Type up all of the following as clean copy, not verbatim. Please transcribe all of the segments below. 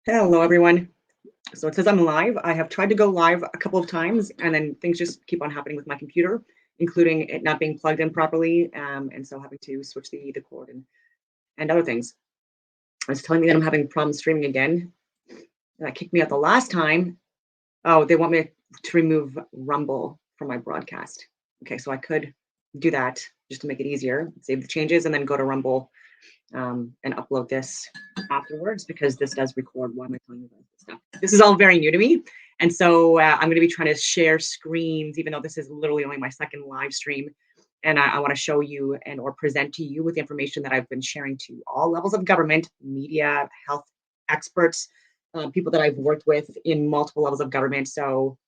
Hello, everyone. So it says I'm live. I have tried to go live a couple of times, and then things just keep on happening with my computer, including it not being plugged in properly, and so having to switch the cord and other things. It's telling me that I'm having problems streaming again. That kicked me out the last time. Oh, they want me to remove Rumble from my broadcast. Okay, so I could do that just to make it easier, save the changes, and then go to Rumble and upload this afterwards because this does record. Why am I telling you guys this stuff? This is all very new to me. And so I'm going to be trying to share screens, even though this is literally only my second live stream. And I want to show you and or present to you with information that I've been sharing to all levels of government, media, health experts, people that I've worked with in multiple levels of government. So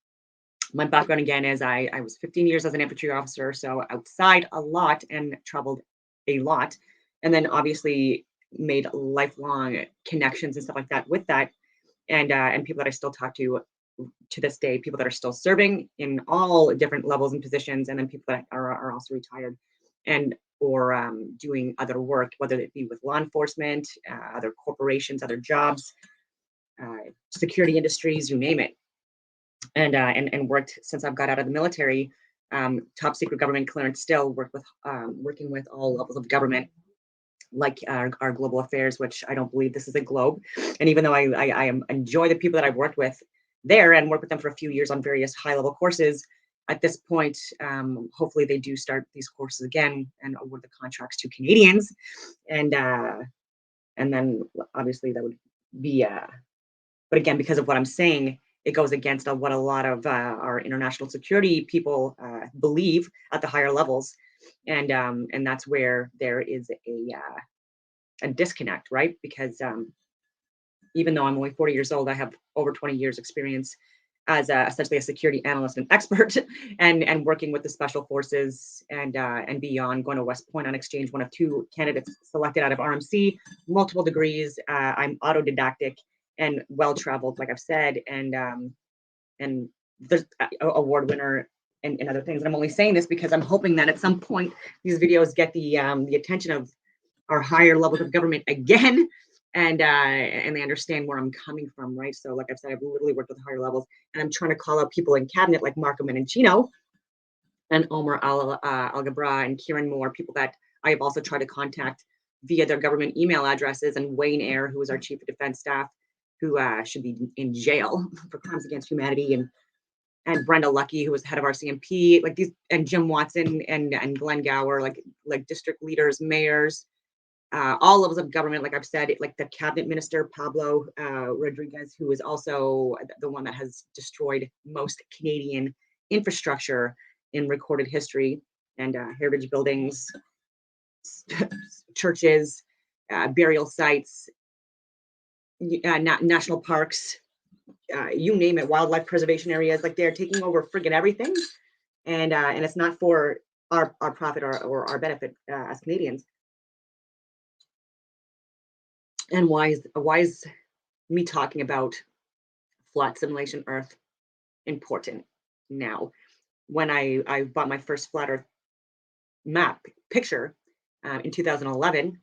my background again is I was 15 years as an infantry officer, so outside a lot and traveled a lot, and then obviously made lifelong connections and stuff like that with that, and people that I still talk to this day, people that are still serving in all different levels and positions, and then people that are also retired and or doing other work, whether it be with law enforcement, other corporations, other jobs, security industries, you name it and worked since I've got out of the military. Top secret government clearance. Still working with all levels of government, like our global affairs, which I don't believe this is a globe. And even though enjoy the people that I've worked with there and worked with them for a few years on various high level courses, at this point, hopefully they do start these courses again and award the contracts to Canadians, and uh, and then obviously that would be but again, because of what I'm saying, it goes against what a lot of our international security people believe at the higher levels, and that's where there is a disconnect, right? Because even though I'm only 40 years old, I have over 20 years experience as essentially a security analyst and expert, and working with the special forces and beyond. Going to West Point on exchange, one of two candidates selected out of RMC, multiple degrees. I'm autodidactic and well traveled, like I've said, and there's award winner and other things. And I'm only saying this because I'm hoping that at some point these videos get the attention of our higher levels of government again, and they understand where I'm coming from, right? So, like I've said, I've literally worked with higher levels, and I'm trying to call out people in cabinet like Marco Menachino and Omar Al Gabra and Kieran Moore, people that I have also tried to contact via their government email addresses, and Wayne Eyre, who is our chief of defense staff, who should be in jail for crimes against humanity, and Brenda Lucky, who was head of our CMP, like these, and Jim Watson and Glenn Gower, like district leaders, mayors, all levels of government. Like I've said, like the cabinet minister Pablo Rodriguez, who is also the one that has destroyed most Canadian infrastructure in recorded history and heritage buildings, churches, burial sites, national parks, you name it, wildlife preservation areas. Like they're taking over friggin' everything, and it's not for our profit or our benefit as Canadians. And why is me talking about flat simulation Earth important now? When I bought my first flat Earth map picture in 2011,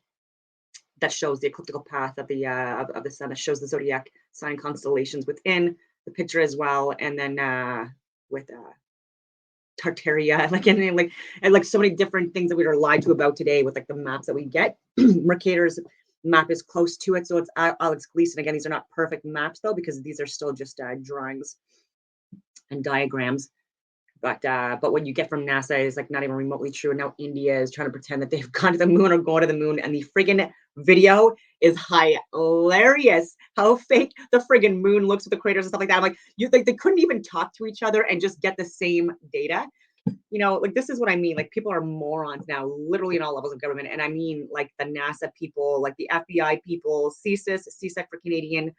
that shows the ecliptical path of the sun, that shows the zodiac sign constellations within the picture as well, and then with Tartaria, like and like so many different things that we are lied to about today with like the maps that we get. Mercator's map is close to it, so it's Alex Gleason. Again, these are not perfect maps though, because these are still just drawings and diagrams. But what you get from NASA is like not even remotely true. And now India is trying to pretend that they've gone to the moon or going to the moon, and the friggin' video is hilarious. How fake the friggin' moon looks with the craters and stuff like that. I'm like, you like they couldn't even talk to each other and just get the same data. Like this is what I mean. Like people are morons now, literally in all levels of government. And I mean like the NASA people, like the FBI people, CSIS for Canadian,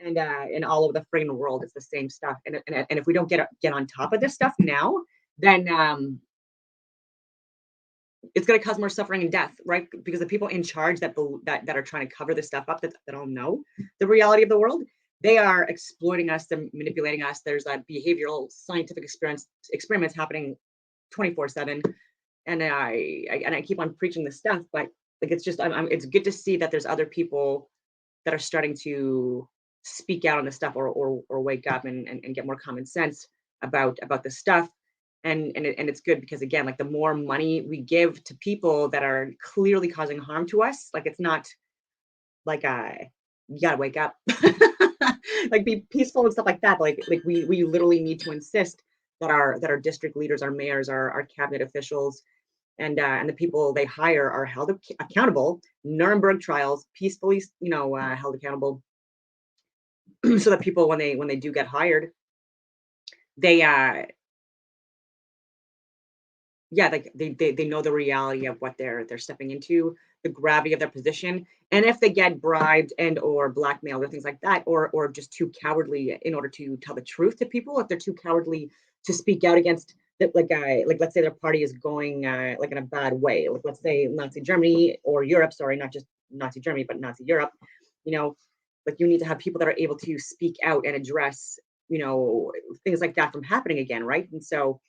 and all over the friggin' world. It's the same stuff. And if we don't get on top of this stuff now, then it's going to cause more suffering and death, right? Because the people in charge that are trying to cover this stuff up, that don't know the reality of the world, they are exploiting us and manipulating us. There's a behavioral scientific experiments happening 24/7, and I keep on preaching this stuff, but like it's just it's good to see that there's other people that are starting to speak out on this stuff, or wake up and get more common sense about this stuff. And it's good because, again, like, the more money we give to people that are clearly causing harm to us, like, it's not like, you gotta wake up. Like, be peaceful and stuff like that. Like, we literally need to insist that our district leaders, our mayors, our cabinet officials, and the people they hire are held accountable. Nuremberg trials, peacefully, held accountable, so that people, when they do get hired, they yeah, like, they know the reality of what they're stepping into, the gravity of their position, and if they get bribed and or blackmailed or things like that, or just too cowardly in order to tell the truth to people, if they're too cowardly to speak out against that, like, let's say their party is going, like, in a bad way, like, let's say Nazi Germany or Europe, sorry, not just Nazi Germany, but Nazi Europe, you know, like, you need to have people that are able to speak out and address, things like that from happening again, right? And so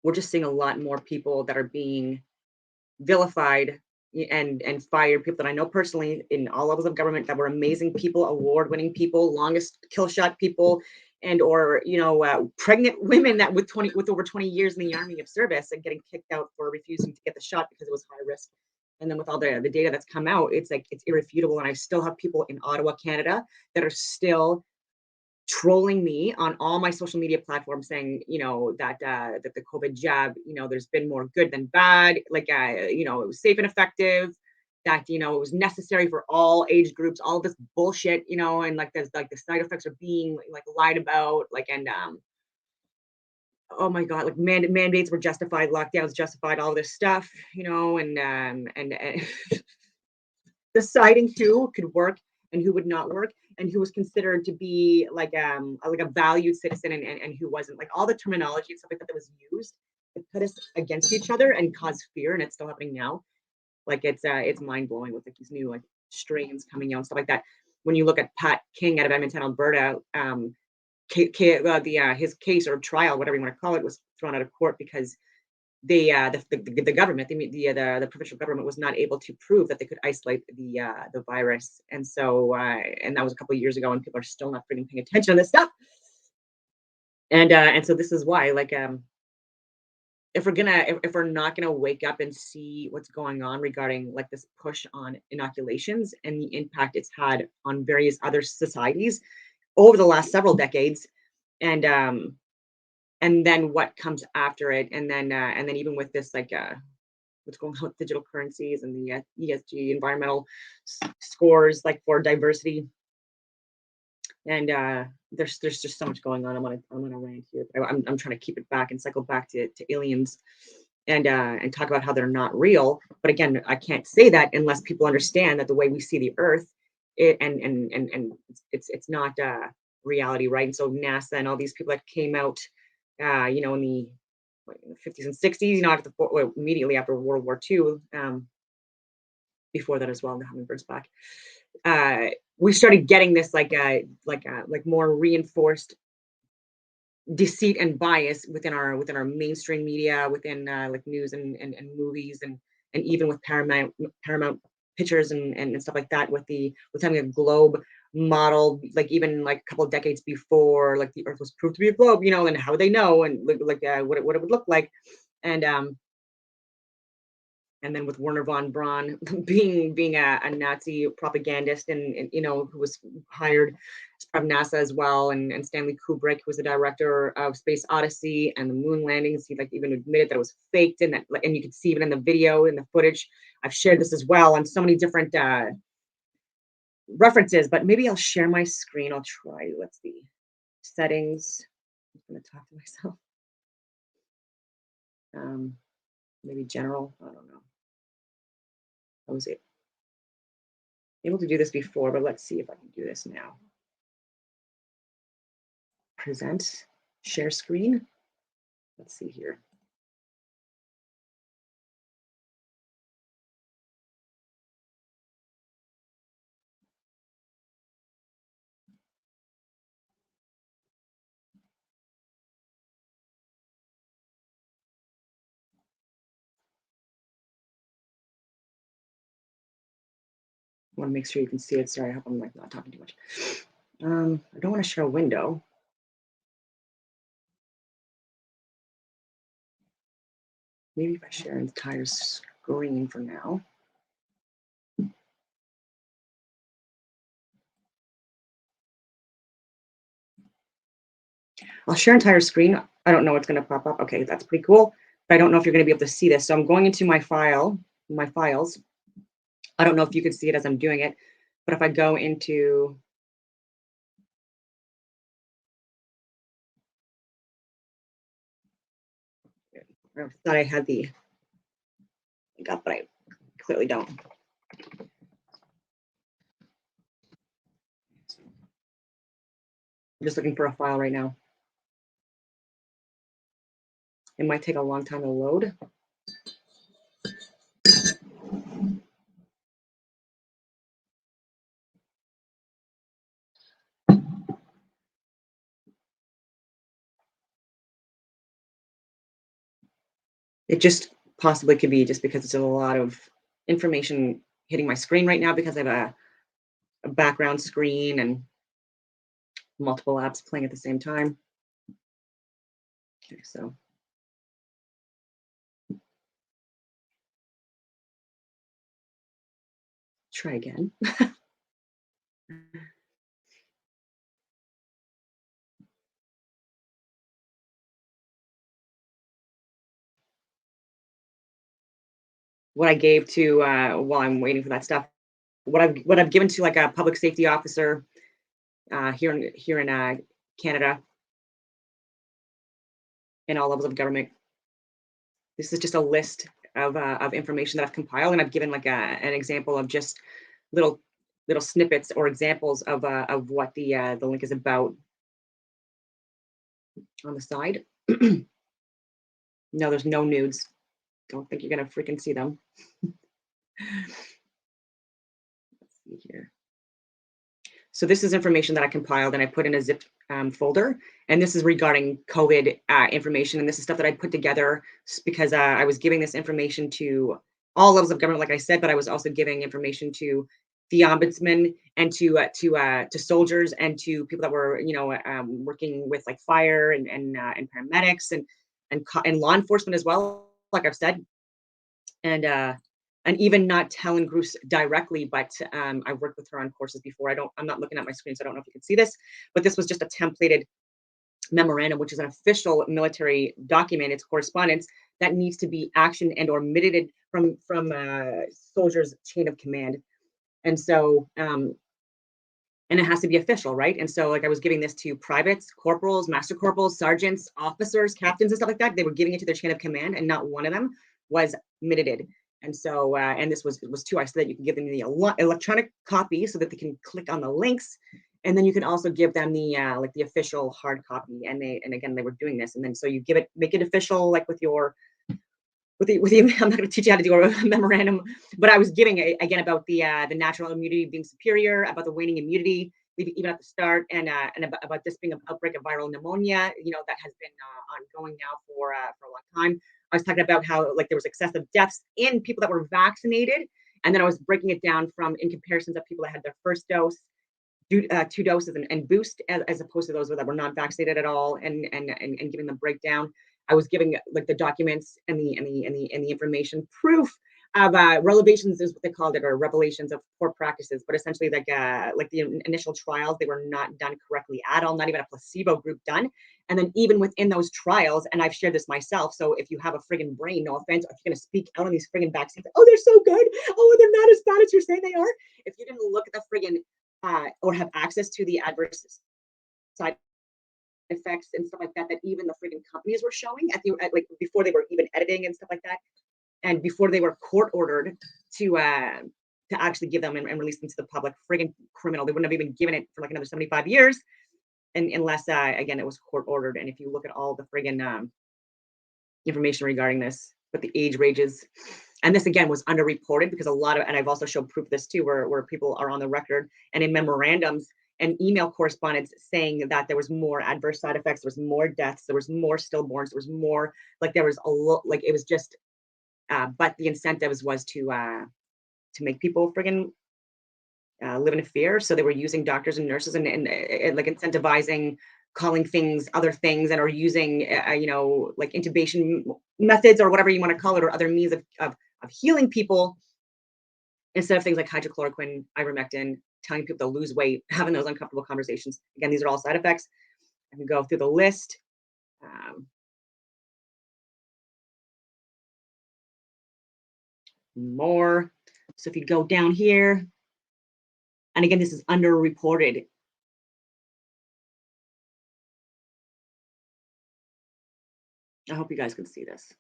we're just seeing a lot more people that are being vilified and fired. People that I know personally in all levels of government that were amazing people, award-winning people, longest kill shot people, and or pregnant women that with over 20 years in the army of service and getting kicked out for refusing to get the shot because it was high risk. And then with all the data that's come out, it's like it's irrefutable. And I still have people in Ottawa, Canada, that are still trolling me on all my social media platforms saying, that the COVID jab, there's been more good than bad, like, it was safe and effective, that, it was necessary for all age groups, all this bullshit, and like there's like the side effects are being like lied about, like, and oh my God, like, mandates were justified, lockdowns justified, all this stuff, and deciding who could work and who would not work, and who was considered to be like a valued citizen, and who wasn't. Like, all the terminology and stuff like that was used to put us against each other and cause fear, and it's still happening now. Like, it's mind blowing with like these new like strains coming out and stuff like that. When you look at Pat King out of Edmonton, Alberta, his case or trial, whatever you want to call it, was thrown out of court because the government, the provincial government, was not able to prove that they could isolate the virus, and so and that was a couple of years ago, and people are still not freaking paying attention to this stuff, and so this is why, like, if we're not gonna wake up and see what's going on regarding like this push on inoculations and the impact it's had on various other societies over the last several decades, and then what comes after it, and then even with this, like, what's going on with digital currencies and the ESG environmental scores, like, for diversity, and there's just so much going on. I'm gonna rant here. But I'm trying to keep it back and cycle back to aliens, and talk about how they're not real. But again, I can't say that unless people understand that the way we see the Earth, and it's not reality, right? And so NASA and all these people that came out, in the 50s and 60s, immediately after World War II, before that as well, the hummingbirds back. We started getting this like more reinforced deceit and bias within our mainstream media, within like news and movies, and even with Paramount Pictures and stuff like that, with having a globe model, like even like a couple of decades before, like the Earth was proved to be a globe, and how would they know, and like what it would look like, and and then with Werner von Braun being a Nazi propagandist, and who was hired from NASA as well, and Stanley Kubrick, who was the director of Space Odyssey and the moon landings, he like even admitted that it was faked, and you could see even in the video, in the footage. I've shared this as well on so many different references, but maybe I'll share my screen. I'll try. Let's see, settings. I'm gonna talk to myself. Um, Maybe general. I don't know. I was able to do this before, but let's see if I can do this now. Present, share screen. Let's see here. I want to make sure you can see it. Sorry, I hope I'm like not talking too much. I don't want to share a window. Maybe if I share an entire screen for now. I'll share entire screen. I don't know what's going to pop up. Okay, that's pretty cool. But I don't know if you're going to be able to see this. So I'm going into my files. I don't know if you can see it as I'm doing it, but if I go into, I thought I had the link up, but I clearly don't. I'm just looking for a file right now. It might take a long time to load. It just possibly could be just because it's a lot of information hitting my screen right now because I have a background screen and multiple apps playing at the same time. Okay, so try again. What I gave to while I'm waiting for that stuff, what I've given to like a public safety officer here in Canada in all levels of government. This is just a list of information that I've compiled, and I've given like an example of just little little snippets or examples of what the link is about on the side. No, there's no nudes. Don't think you're gonna freaking see them. Let's see here. So this is information that I compiled and I put in a zip folder, and this is regarding COVID information, and this is stuff that I put together because I was giving this information to all levels of government, like I said, but I was also giving information to the ombudsman and to soldiers and to people that were working with like fire and paramedics and law enforcement as well, like I've said, and even not Helen Bruce directly, but I've worked with her on courses before. I'm not looking at my screen, so I don't know if you can see this, but this was just a templated memorandum, which is an official military document. It's correspondence that needs to be actioned and or mitigated from soldiers' chain of command, and so and it has to be official, right? And so, like, I was giving this to privates, corporals, master corporals, sergeants, officers, captains, and stuff like that. They were giving it to their chain of command, and not one of them was minuted. And so, and this was too. I said that you can give them the electronic copy so that they can click on the links, and then you can also give them the like the official hard copy. And again, they were doing this, and then so you make it official, like with the I'm not going to teach you how to do a memorandum, but I was giving again about the natural immunity being superior, about the waning immunity, even at the start, and about this being an outbreak of viral pneumonia, that has been ongoing now for a long time. I was talking about how like there was excessive deaths in people that were vaccinated, and then I was breaking it down from in comparisons of people that had their first dose, two doses and boost as opposed to those that were not vaccinated at all, and giving them breakdown. I was giving like the documents and the information proof of revelations is what they called it, or revelations of poor practices, but essentially like the initial trials, they were not done correctly at all, not even a placebo group done. And then even within those trials, and I've shared this myself, so if you have a friggin' brain, no offense, if you're gonna speak out on these friggin' vaccines, oh, they're so good, oh, they're not as bad as you're saying they are. If you didn't look at the friggin' or have access to the adverse side effects and stuff like that that even the friggin' companies were showing like before they were even editing and stuff like that, and before they were court ordered to actually give them and release them to the public. Friggin' criminal! They wouldn't have even given it for like another 75 years, and unless again it was court ordered. And if you look at all the friggin' information regarding this, but the age ranges. And this again was underreported because a lot of, and I've also showed proof of this too, where people are on the record and in memorandums and email correspondence saying that there was more adverse side effects, there was more deaths, there was more stillborns, there was more, like there was a lot, like it was just, but the incentives was to make people friggin' live in fear. So they were using doctors and nurses and like incentivizing calling things other things and or using like intubation methods or whatever you want to call it or other means of healing people instead of things like hydrochloroquine, ivermectin, telling people to lose weight, having those uncomfortable conversations. Again, these are all side effects. I can go through the list. Um, more. So if you go down here, and again, this is underreported. I hope you guys can see this.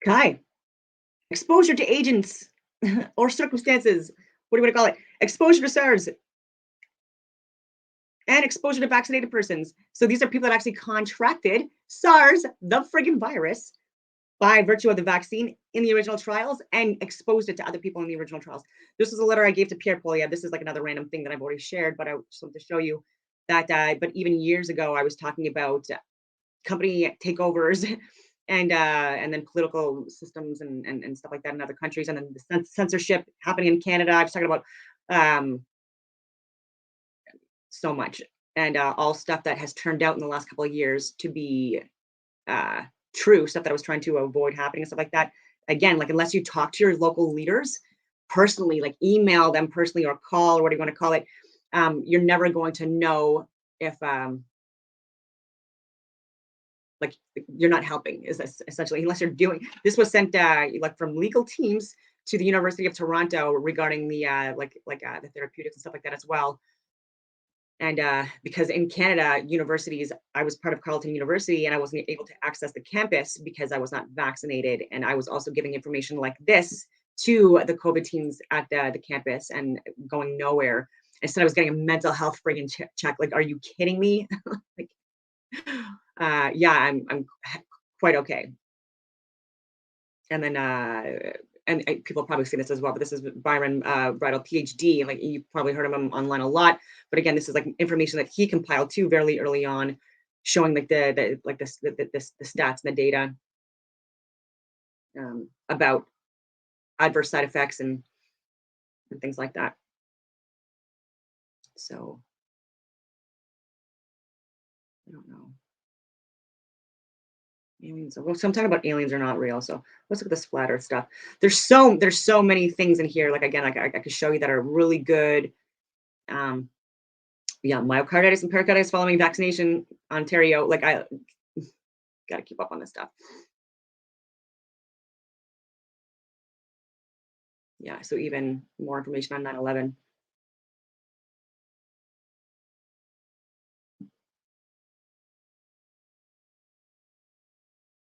Kai, exposure to agents or circumstances. What do you want to call it? Exposure to SARS and exposure to vaccinated persons. So these are people that actually contracted SARS, the friggin' virus, by virtue of the vaccine in the original trials and exposed it to other people in the original trials. This is a letter I gave to Pierre Poilievre. This is like another random thing that I've already shared, but I just wanted to show you that. But even years ago, I was talking about company takeovers and then political systems and stuff like that in other countries, and then the censorship happening in Canada. I was talking about um, so much and all stuff that has turned out in the last couple of years to be uh, true stuff that I was trying to avoid happening and stuff like that. Again, like unless you talk to your local leaders personally, like email them personally or call or what do you want to call it, you're never going to know if like you're not helping. Is essentially unless you're doing this was sent like from legal teams to the University of Toronto regarding the the therapeutics and stuff like that as well. And because in Canada, universities, I was part of Carleton University and I wasn't able to access the campus because I was not vaccinated. And I was also giving information like this to the COVID teams at the campus and going nowhere. Instead, I was getting a mental health friggin' check. Like, are you kidding me? like, yeah, I'm quite okay. And then and people probably see this as well, but this is Byron Bridle, PhD. Like you probably heard of him online a lot. But again, this is like information that he compiled too very early on, showing like the like the stats and the data about adverse side effects and things like that. So I don't know. Aliens. Well, so I'm talking about aliens are not real. So let's look at this flat Earth stuff. There's so many things in here. Like again, I could show you that are really good. Um, yeah, myocarditis and pericarditis following vaccination, Ontario. Like I got to keep up on this stuff. Yeah, so even more information on 9/11.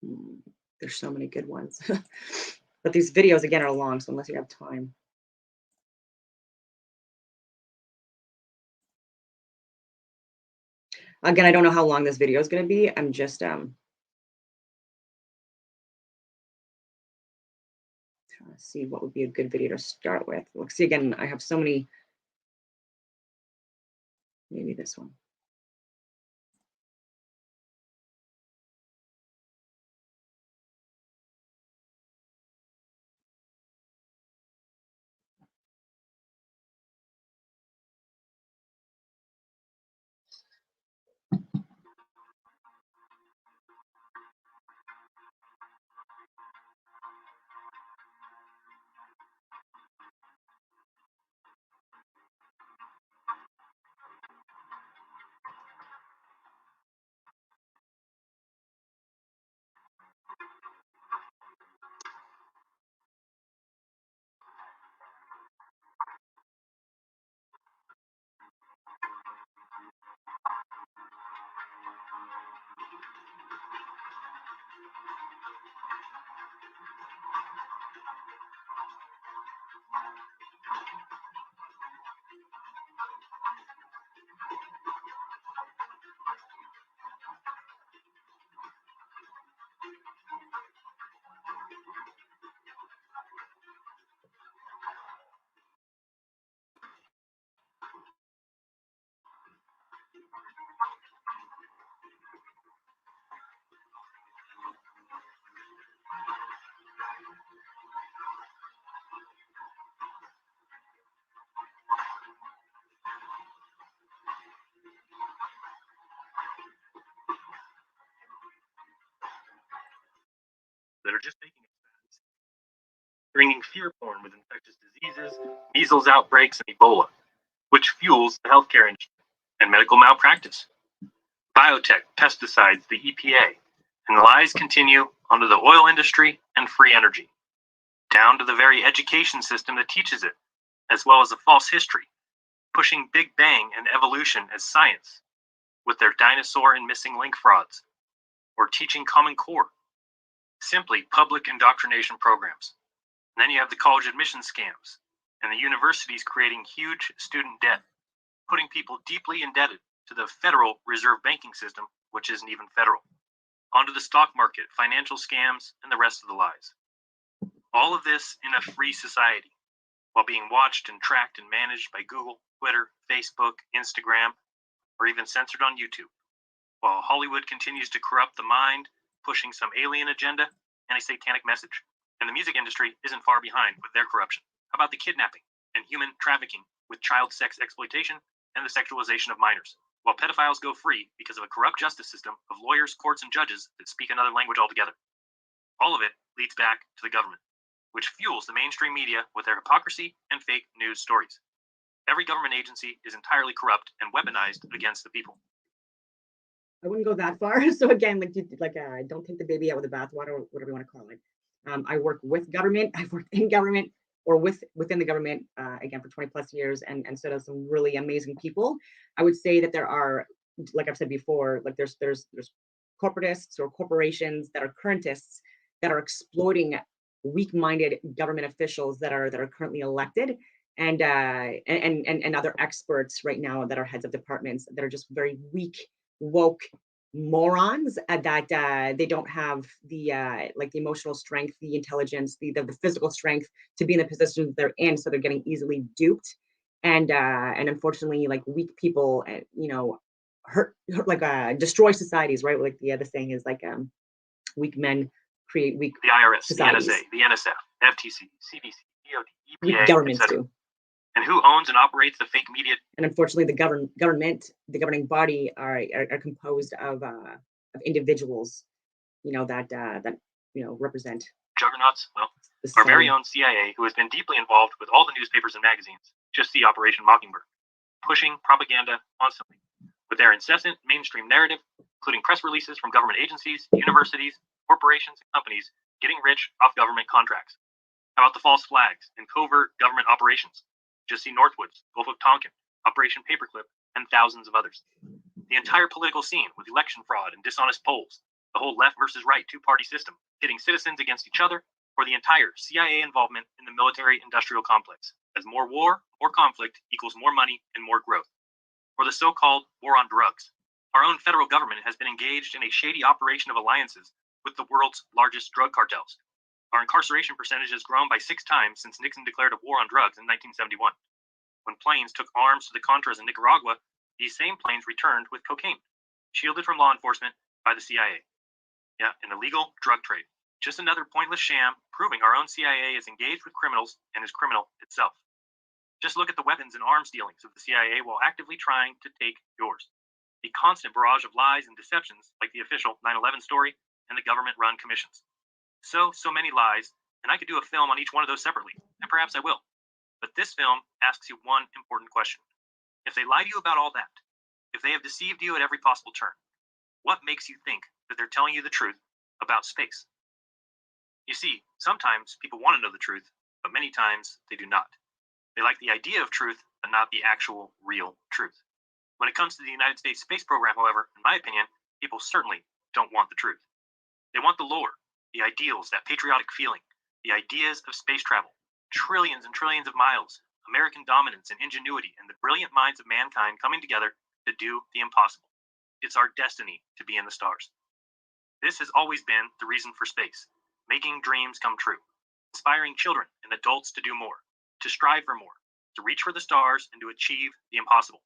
Mm, there's so many good ones. But these videos again are long, so unless you have time. Again, I don't know how long this video is going to be. I'm just trying to see what would be a good video to start with. Let's see again, I have so many. Maybe this one. are just making it bad, bringing fear porn with infectious diseases, measles outbreaks, and Ebola, which fuels the healthcare industry and medical malpractice. Biotech, pesticides, the EPA, and the lies continue onto the oil industry and free energy, down to the very education system that teaches it, as well as a false history, pushing Big Bang and evolution as science, with their dinosaur and missing link frauds, or teaching Common Core, simply public indoctrination programs. And then you have the college admission scams, and the universities creating huge student debt, putting people deeply indebted to the Federal Reserve banking system, which isn't even federal, onto the stock market, financial scams, and the rest of the lies. All of this in a free society, while being watched and tracked and managed by Google, Twitter, Facebook, Instagram, or even censored on YouTube, while Hollywood continues to corrupt the mind, pushing some alien agenda and a satanic message. And the music industry isn't far behind with their corruption. How about the kidnapping and human trafficking with child sex exploitation and the sexualization of minors? While pedophiles go free because of a corrupt justice system of lawyers, courts, and judges that speak another language altogether. All of it leads back to the government, which fuels the mainstream media with their hypocrisy and fake news stories. Every government agency is entirely corrupt and weaponized against the people. I wouldn't go that far. So again, don't take the baby out with the bathwater, or whatever you want to call it. I work with government. I've worked in government or within the government again for 20 plus years, and stood out some really amazing people. I would say that there are, like I've said before, like there's corporatists or corporations that are currentists that are exploiting weak-minded government officials that are currently elected, and other experts right now that are heads of departments that are just very weak, woke morons that they don't have the the emotional strength, the intelligence, the physical strength to be in the positions they're in, so they're getting easily duped, and unfortunately, like weak people, hurt destroy societies, right? Like the saying is weak men create weak The IRS, societies. the NSA, the NSF, FTC, CDC, DOD, Weak EPA, governments etc. do. And who owns and operates the fake media? And unfortunately, the government, the governing body, are composed of individuals, that represent juggernauts. Well, the our very society. own CIA, who has been deeply involved with all the newspapers and magazines. Just see Operation Mockingbird, pushing propaganda constantly with their incessant mainstream narrative, including press releases from government agencies, universities, corporations, and companies getting rich off government contracts. How about the false flags and covert government operations? Just see Northwoods, Gulf of Tonkin, Operation Paperclip, and thousands of others. The entire political scene with election fraud and dishonest polls, the whole left versus right two-party system, pitting citizens against each other, or the entire CIA involvement in the military-industrial complex, as more war, more conflict equals more money and more growth. Or the so-called war on drugs. Our own federal government has been engaged in a shady operation of alliances with the world's largest drug cartels. Our incarceration percentage has grown by 6 times since Nixon declared a war on drugs in 1971. When planes took arms to the Contras in Nicaragua, these same planes returned with cocaine, shielded from law enforcement by the CIA. Yeah, an illegal drug trade. Just another pointless sham, proving our own CIA is engaged with criminals and is criminal itself. Just look at the weapons and arms dealings of the CIA while actively trying to take yours. The constant barrage of lies and deceptions, like the official 9/11 story and the government-run commissions. So many lies, and I could do a film on each one of those separately, and perhaps I will. But this film asks you one important question. If they lie to you about all that, if they have deceived you at every possible turn, what makes you think that they're telling you the truth about space? You see, sometimes people want to know the truth, but many times they do not. They like the idea of truth, but not the actual, real truth. When it comes to the United States space program, however, in my opinion, people certainly don't want the truth. They want the lore, the ideals, that patriotic feeling, the ideas of space travel, trillions and trillions of miles, American dominance and ingenuity, and the brilliant minds of mankind coming together to do the impossible. It's our destiny to be in the stars. This has always been the reason for space, making dreams come true, inspiring children and adults to do more, to strive for more, to reach for the stars, and to achieve the impossible.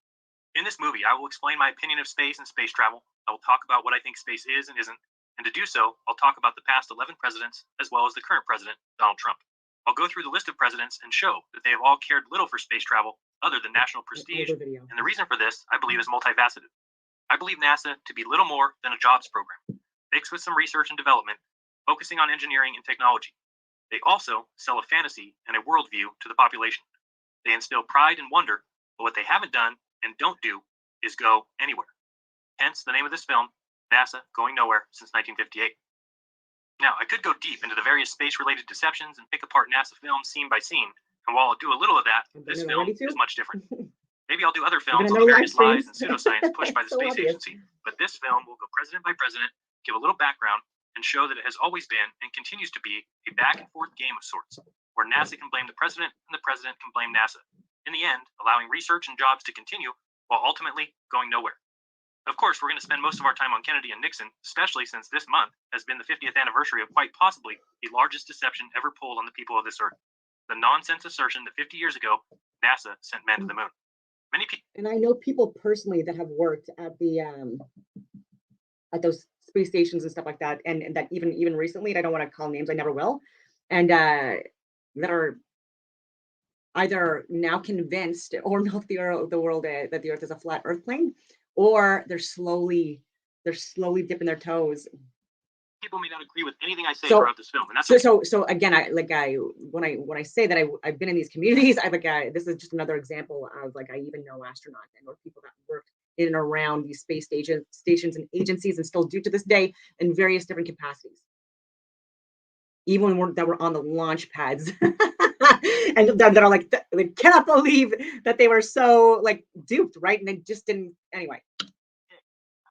In this movie, I will explain my opinion of space and space travel. I will talk about what I think space is and isn't, and to do so, I'll talk about the past 11 presidents, as well as the current president, Donald Trump. I'll go through the list of presidents and show that they have all cared little for space travel other than national prestige, and the reason for this, I believe, is multifaceted. I believe NASA to be little more than a jobs program, mixed with some research and development, focusing on engineering and technology. They also sell a fantasy and a worldview to the population. They instill pride and wonder, but what they haven't done and don't do is go anywhere. Hence the name of this film, NASA Going Nowhere Since 1958. Now, I could go deep into the various space-related deceptions and pick apart NASA films scene by scene, and while I'll do a little of that, this film is much different. Maybe I'll do other films on the various lies and pseudoscience pushed by the space agency, but this film will go president by president, give a little background, and show that it has always been and continues to be a back-and-forth game of sorts, where NASA can blame the president and the president can blame NASA, in the end allowing research and jobs to continue while ultimately going nowhere. Of course, we're going to spend most of our time on Kennedy and Nixon, especially since this month has been the 50th anniversary of quite possibly the largest deception ever pulled on the people of this earth. The nonsense assertion that 50 years ago, NASA sent men to the moon. Many people. And I know people personally that have worked at the at those space stations and stuff like that, and that even recently, and I don't want to call names, I never will, and that are either now convinced or not the world that the Earth is a flat Earth plane, or they're slowly dipping their toes. People may not agree with anything I say throughout this film, and that's so again, when I say that I've been in these communities, this is just another example of I even know astronauts and or people that worked in and around these space stations and agencies and still do to this day in various different capacities. Even when we're on the launch pads, and that are they cannot believe that they were so duped, right? And they just didn't anyway. I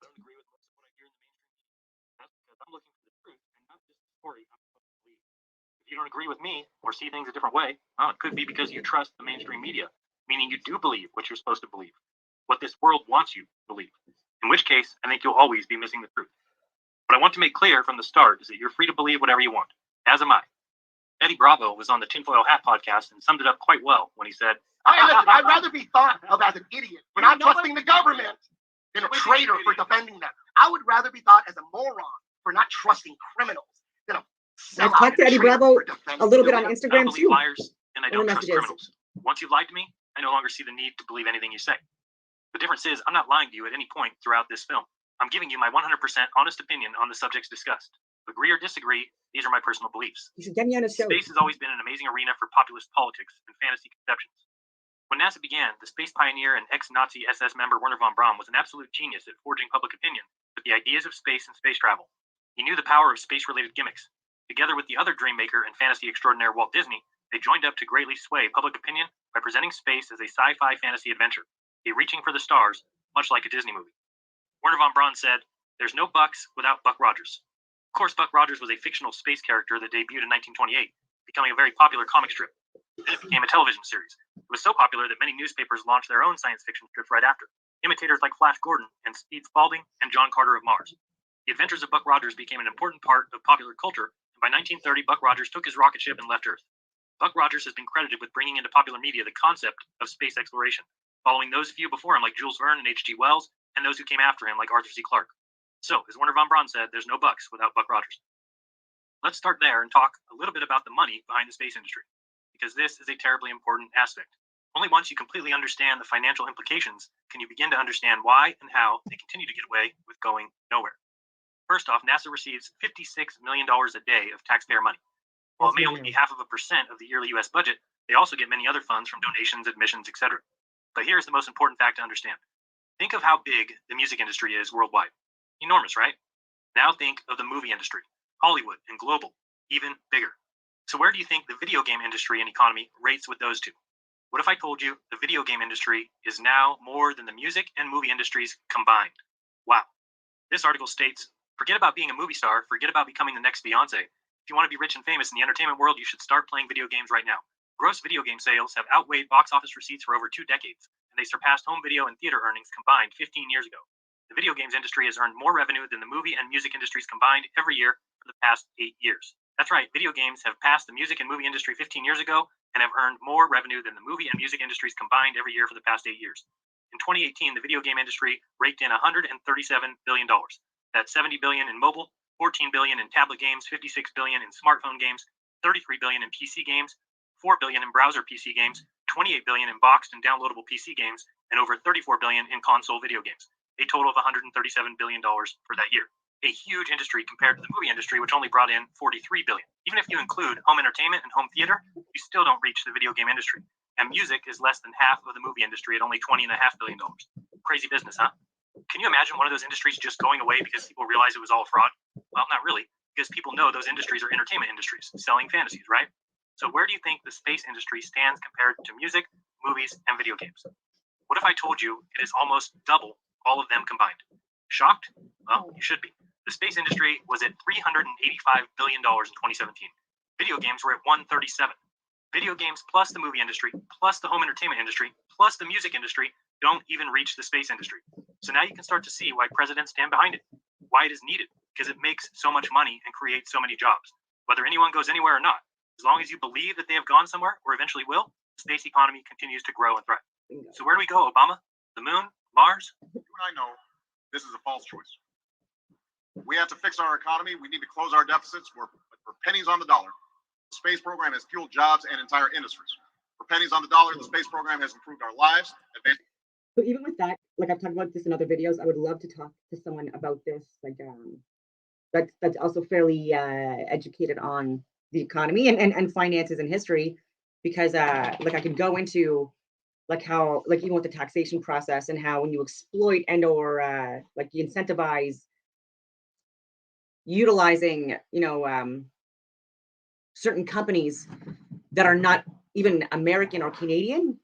don't agree with most of what I hear in the mainstream. That's because I'm looking for the truth and not just the story I'm supposed to believe. If you don't agree with me or see things a different way, well, it could be because you trust the mainstream media, meaning you do believe what you're supposed to believe, what this world wants you to believe. In which case, I think you'll always be missing the truth. What I want to make clear from the start is that you're free to believe whatever you want, as am I. Eddie Bravo was on the Tinfoil Hat podcast and summed it up quite well when he said, I'd rather be thought of as an idiot for not trusting the government than a traitor for defending them. I would rather be thought as a moron for not trusting criminals than a I've talked to Eddie Bravo a little bit on Instagram I don't believe too. Liars, and I don't trust criminals. Once you've lied to me, I no longer see the need to believe anything you say. The difference is I'm not lying to you at any point throughout this film. I'm giving you my 100% honest opinion on the subjects discussed. Agree or disagree, these are my personal beliefs. You should get me on a show. Space has always been an amazing arena for populist politics and fantasy conceptions. When NASA began, the space pioneer and ex-Nazi SS member Wernher von Braun was an absolute genius at forging public opinion with the ideas of space and space travel. He knew the power of space-related gimmicks. Together with the other dream maker and fantasy extraordinaire Walt Disney, they joined up to greatly sway public opinion by presenting space as a sci-fi fantasy adventure, a reaching for the stars, much like a Disney movie. Wernher von Braun said, "There's no Bucks without Buck Rogers." Of course, Buck Rogers was a fictional space character that debuted in 1928, becoming a very popular comic strip. Then it became a television series. It was so popular that many newspapers launched their own science fiction strips right after, imitators like Flash Gordon and Steve Spalding and John Carter of Mars. The Adventures of Buck Rogers became an important part of popular culture, and by 1930, Buck Rogers took his rocket ship and left Earth. Buck Rogers has been credited with bringing into popular media the concept of space exploration, following those few before him like Jules Verne and H.G. Wells, and those who came after him like Arthur C. Clarke. So, as Wernher von Braun said, there's no Bucks without Buck Rogers. Let's start there and talk a little bit about the money behind the space industry, because this is a terribly important aspect. Only once you completely understand the financial implications can you begin to understand why and how they continue to get away with going nowhere. First off, NASA receives $56 million a day of taxpayer money. While it may only be 0.5% of the yearly U.S. budget, they also get many other funds from donations, admissions, etc. But here's the most important fact to understand. Think of how big the music industry is worldwide. Enormous, right? Now think of the movie industry, Hollywood and global, even bigger. So where do you think the video game industry and economy rates with those two? What if I told you the video game industry is now more than the music and movie industries combined? Wow. This article states, forget about being a movie star, forget about becoming the next Beyonce. If you want to be rich and famous in the entertainment world, you should start playing video games right now. Gross video game sales have outweighed box office receipts for over 2 decades, and they surpassed home video and theater earnings combined 15 years ago. The video games industry has earned more revenue than the movie and music industries combined every year for the past 8 years. That's right, video games have passed the music and movie industry 15 years ago and have earned more revenue than the movie and music industries combined every year for the past 8 years. In 2018, the video game industry raked in $137 billion. That's $70 billion in mobile, $14 billion in tablet games, $56 billion in smartphone games, $33 billion in PC games, $4 billion in browser PC games, $28 billion in boxed and downloadable PC games, and over $34 billion in console video games. A total of $137 billion for that year. a huge industry compared to the movie industry, which only brought in 43 billion. Even if you include home entertainment and home theater, you still don't reach the video game industry. And music is less than half of the movie industry at only $20.5 billion. Crazy business, huh? Can you imagine one of those industries just going away because people realize it was all fraud? Well, not really, because people know those industries are entertainment industries, selling fantasies, right? So where do you think the space industry stands compared to music, movies, and video games? What if I told you it is almost double all of them combined? Shocked? Well, you should be. The space industry was at $385 billion in 2017. Video games were at 137. Video games plus the movie industry, plus the home entertainment industry, plus the music industry don't even reach the space industry. So now you can start to see why presidents stand behind it, why it is needed, because it makes so much money and creates so many jobs. Whether anyone goes anywhere or not, as long as you believe that they have gone somewhere or eventually will, the space economy continues to grow and thrive. So where do we go, Obama? The moon? Mars? You and I know this is a false choice. We have to fix our economy. We need to close our deficits. We're pennies on the dollar. The space program has fueled jobs and entire industries. For pennies on the dollar, the space program has improved our lives. So even with that, like I've talked about this in other videos, I would love to talk to someone about this, like that's also fairly educated on the economy and finances and history, because like I could go into like how, like even with the taxation process and how when you exploit and or like you incentivize utilizing, certain companies that are not even American or Canadian,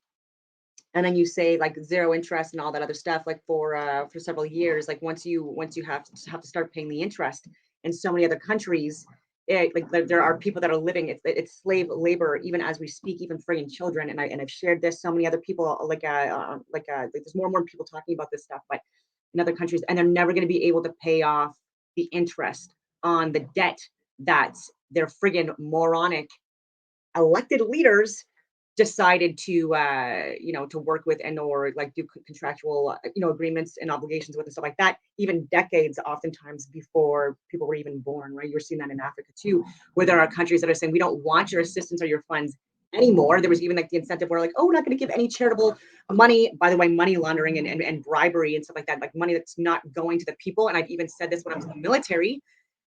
and then you say like zero interest and all that other stuff, like for several years, like once you have to start paying the interest. In so many other countries, there are people that are living, it's slave labor even as we speak, even friggin' children. And I've shared this, so many other people there's more and more people talking about this stuff, but in other countries, and they're never going to be able to pay off the interest on the debt that their friggin' moronic elected leaders decided to work with and or like do contractual agreements and obligations with and stuff like that, even decades oftentimes before people were even born, right? You're seeing that in Africa too, where there are countries that are saying we don't want your assistance or your funds anymore. There was even like the incentive where like, oh, we're not going to give any charitable money, by the way, money laundering and bribery and stuff like that, like money that's not going to the people. And I've even said this when I was in the military,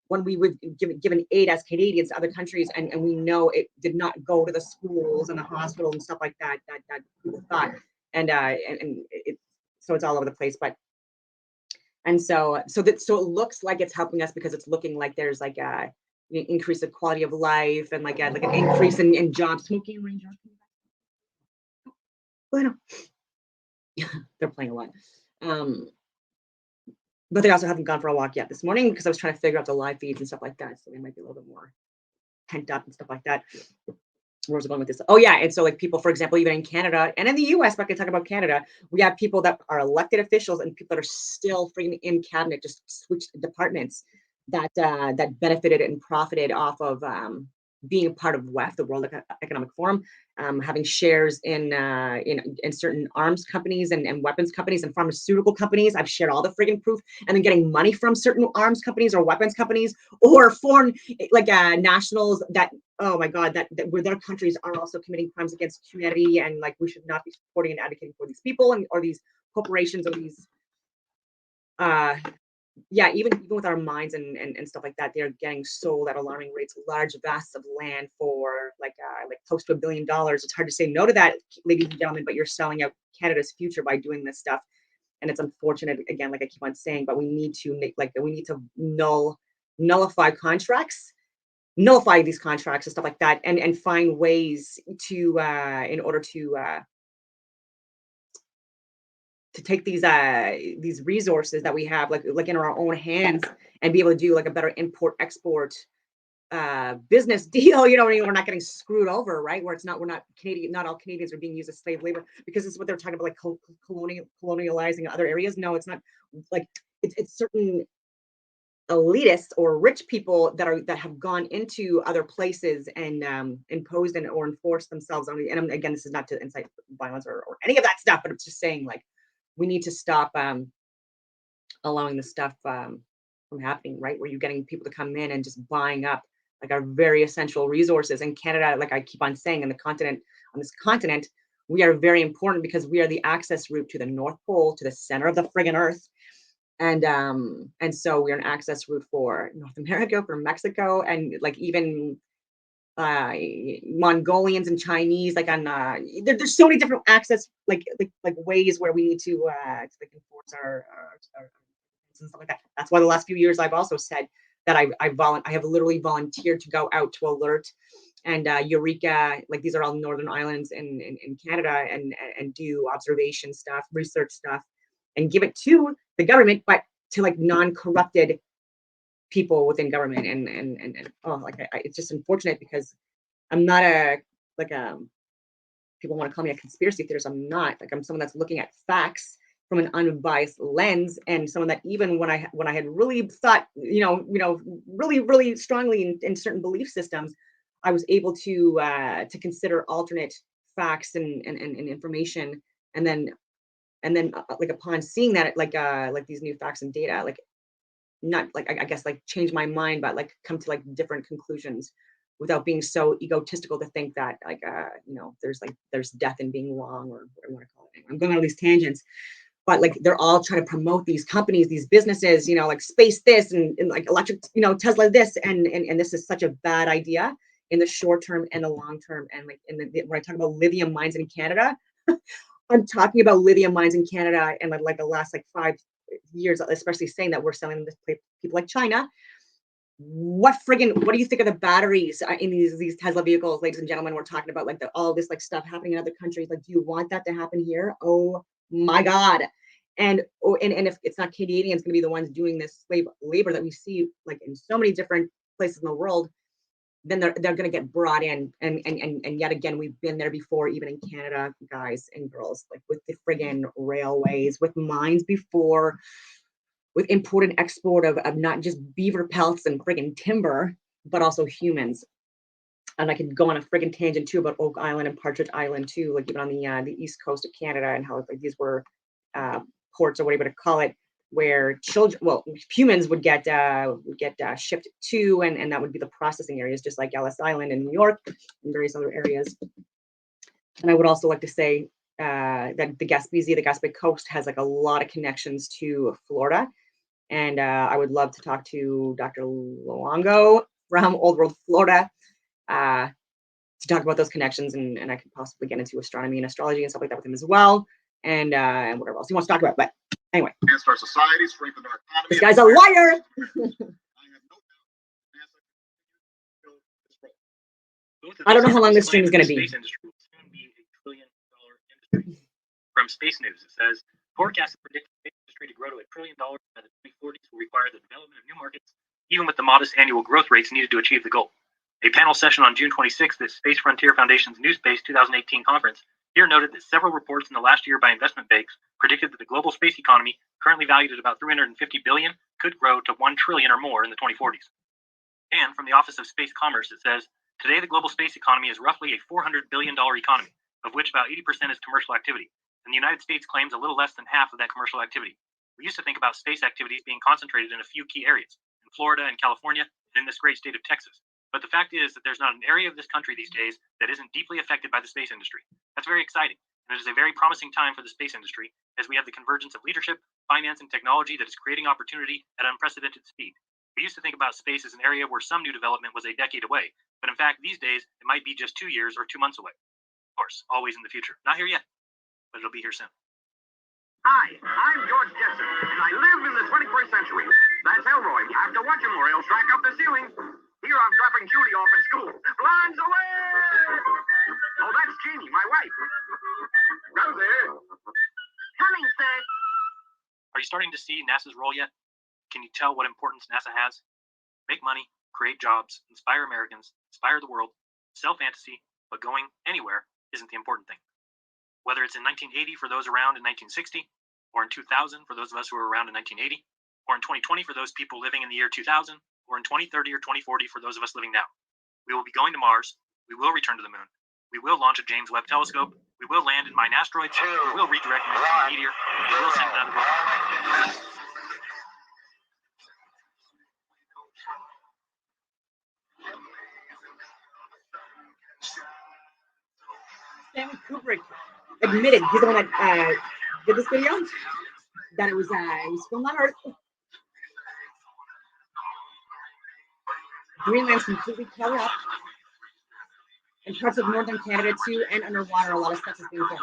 when we would given aid as Canadians to other countries, and we know it did not go to the schools and the hospitals and stuff like that people thought, and so it's all over the place. But and so it looks like it's helping us because it's looking like there's like a increase of quality of life and like an increase in job smoking range. Bueno, they're playing a lot. But they also haven't gone for a walk yet this morning because I was trying to figure out the live feeds and stuff like that. So they might be a little bit more pent up and stuff like that. Where was I going with this? Oh, yeah. And so like people, for example, even in Canada and in the US, but I can talk about Canada, we have people that are elected officials and people that are still freaking in cabinet, just switched departments that benefited and profited off of being a part of WEF, the World Economic Forum, having shares in certain arms companies and weapons companies and pharmaceutical companies. I've shared all the friggin' proof, and then getting money from certain arms companies or weapons companies or foreign nationals that, oh my God, that where their countries are also committing crimes against humanity, and like we should not be supporting and advocating for these people or these corporations or these even with our mines and stuff like that, they're getting sold at alarming rates, large vast of land for like close to $1 billion. It's hard to say no to that, ladies and gentlemen, but you're selling out Canada's future by doing this stuff. And it's unfortunate, again, like I keep on saying, but we need to nullify contracts, nullify these contracts and stuff like that, and find ways to in order to take these resources that we have like in our own hands and be able to do like a better import export business deal, we're not getting screwed over, right? Where we're not Canadian, not all Canadians are being used as slave labor, because this is what they're talking about, like colonializing other areas. No, it's not. Like it's certain elitists or rich people that have gone into other places and imposed or enforced themselves on. And again, this is not to incite violence or any of that stuff, but it's just saying like we need to stop allowing this stuff from happening, right? Where you're getting people to come in and just buying up like our very essential resources. In Canada, like I keep on saying, on this continent, we are very important because we are the access route to the North Pole, to the center of the friggin' Earth. And so we're an access route for North America, for Mexico, and like even Mongolians and Chinese, like on there's so many different access like ways where we need to like enforce our and stuff like that. That's why the last few years I've also said that I have literally volunteered to go out to Alert and Eureka, like these are all northern islands in Canada, and do observation stuff, research stuff, and give it to the government, but to like non-corrupted people within government. And oh, like it's just unfortunate because I'm not people want to call me a conspiracy theorist. I'm not. Like I'm someone that's looking at facts from an unbiased lens, and someone that even when I had really thought, really strongly in certain belief systems, I was able to consider alternate facts and information, and then like upon seeing that, like these new facts and data, like not like I guess like change my mind, but like come to like different conclusions without being so egotistical to think that like there's death in being wrong, or what I want to call it. I'm going on all these tangents, but like they're all trying to promote these companies, these businesses, like space this and like electric, Tesla this, and this is such a bad idea in the short term and the long term. And like when I talk about lithium mines in Canada, I'm talking about lithium mines in Canada and like the last like 5 years, especially saying that we're selling this to people like China. What do you think of the batteries in these Tesla vehicles, ladies and gentlemen? We're talking about like all this like stuff happening in other countries. Like, do you want that to happen here? Oh my God. And if it's not Canadians going to be the ones doing this slave labor that we see like in so many different places in the world, then they're going to get brought in. And yet again, we've been there before, even in Canada, guys and girls, like with the friggin' railways, with mines before, with import and export of not just beaver pelts and friggin' timber, but also humans. And I could go on a friggin' tangent too about Oak Island and Partridge Island too, like even on the east coast of Canada, and how like these were ports or whatever to call it, where humans would get shipped to, and that would be the processing areas, just like Ellis Island in New York and various other areas. And I would also like to say that the Gaspé Coast has like a lot of connections to Florida. And I would love to talk to Dr. Luongo from Old World, Florida, to talk about those connections, and I could possibly get into astronomy and astrology and stuff like that with him as well, and whatever else he wants to talk about. But anyway, Advance our society, strengthen our economy. this guy's a liar. I don't know how long this stream is going to be. Space industry will soon be a $1 trillion industry. From Space News, it says forecasts predict the space industry to grow to $1 trillion by the 2040s will require the development of new markets, even with the modest annual growth rates needed to achieve the goal. A panel session on June 26th at Space Frontier Foundation's New Space 2018 conference here noted that several reports in the last year by investment banks predicted that the global space economy, currently valued at about $350 billion, could grow to $1 trillion or more in the 2040s. And from the Office of Space Commerce, it says, today the global space economy is roughly a $400 billion economy, of which about 80% is commercial activity, and the United States claims a little less than half of that commercial activity. We used to think about space activities being concentrated in a few key areas, in Florida and California, and in this great state of Texas. But the fact is that there's not an area of this country these days that isn't deeply affected by the space industry. That's very exciting, and it is a very promising time for the space industry as we have the convergence of leadership, finance, and technology that is creating opportunity at unprecedented speed. We used to think about space as an area where some new development was a decade away, but in fact, these days, it might be just 2 years or 2 months away. Of course, always in the future. Not here yet, but it'll be here soon. Hi, I'm George Jetson, and I live in the 21st century. That's Elroy. I have to watch him or he'll strike up the ceiling. Here I'm dropping Judy off at school. Blinds away! Oh, that's Jeannie, my wife. Rosie. Coming, sir. Are you starting to see NASA's role yet? Can you tell what importance NASA has? Make money, create jobs, inspire Americans, inspire the world, sell fantasy, but going anywhere isn't the important thing. Whether it's in 1980 for those around in 1960, or in 2000 for those of us who were around in 1980, or in 2020 for those people living in the year 2000, or in 2030 or 2040 for those of us living now. We will be going to Mars. We will return to the moon. We will launch a James Webb Telescope. We will land in mine asteroids. We will redirect a meteor. We will send another rover. Stanley Kubrick admitted, he's the one that did this video, that it was filmed on Earth. Greenland's completely covered up, and parts of northern Canada too, and underwater. A lot of stuff is being filmed.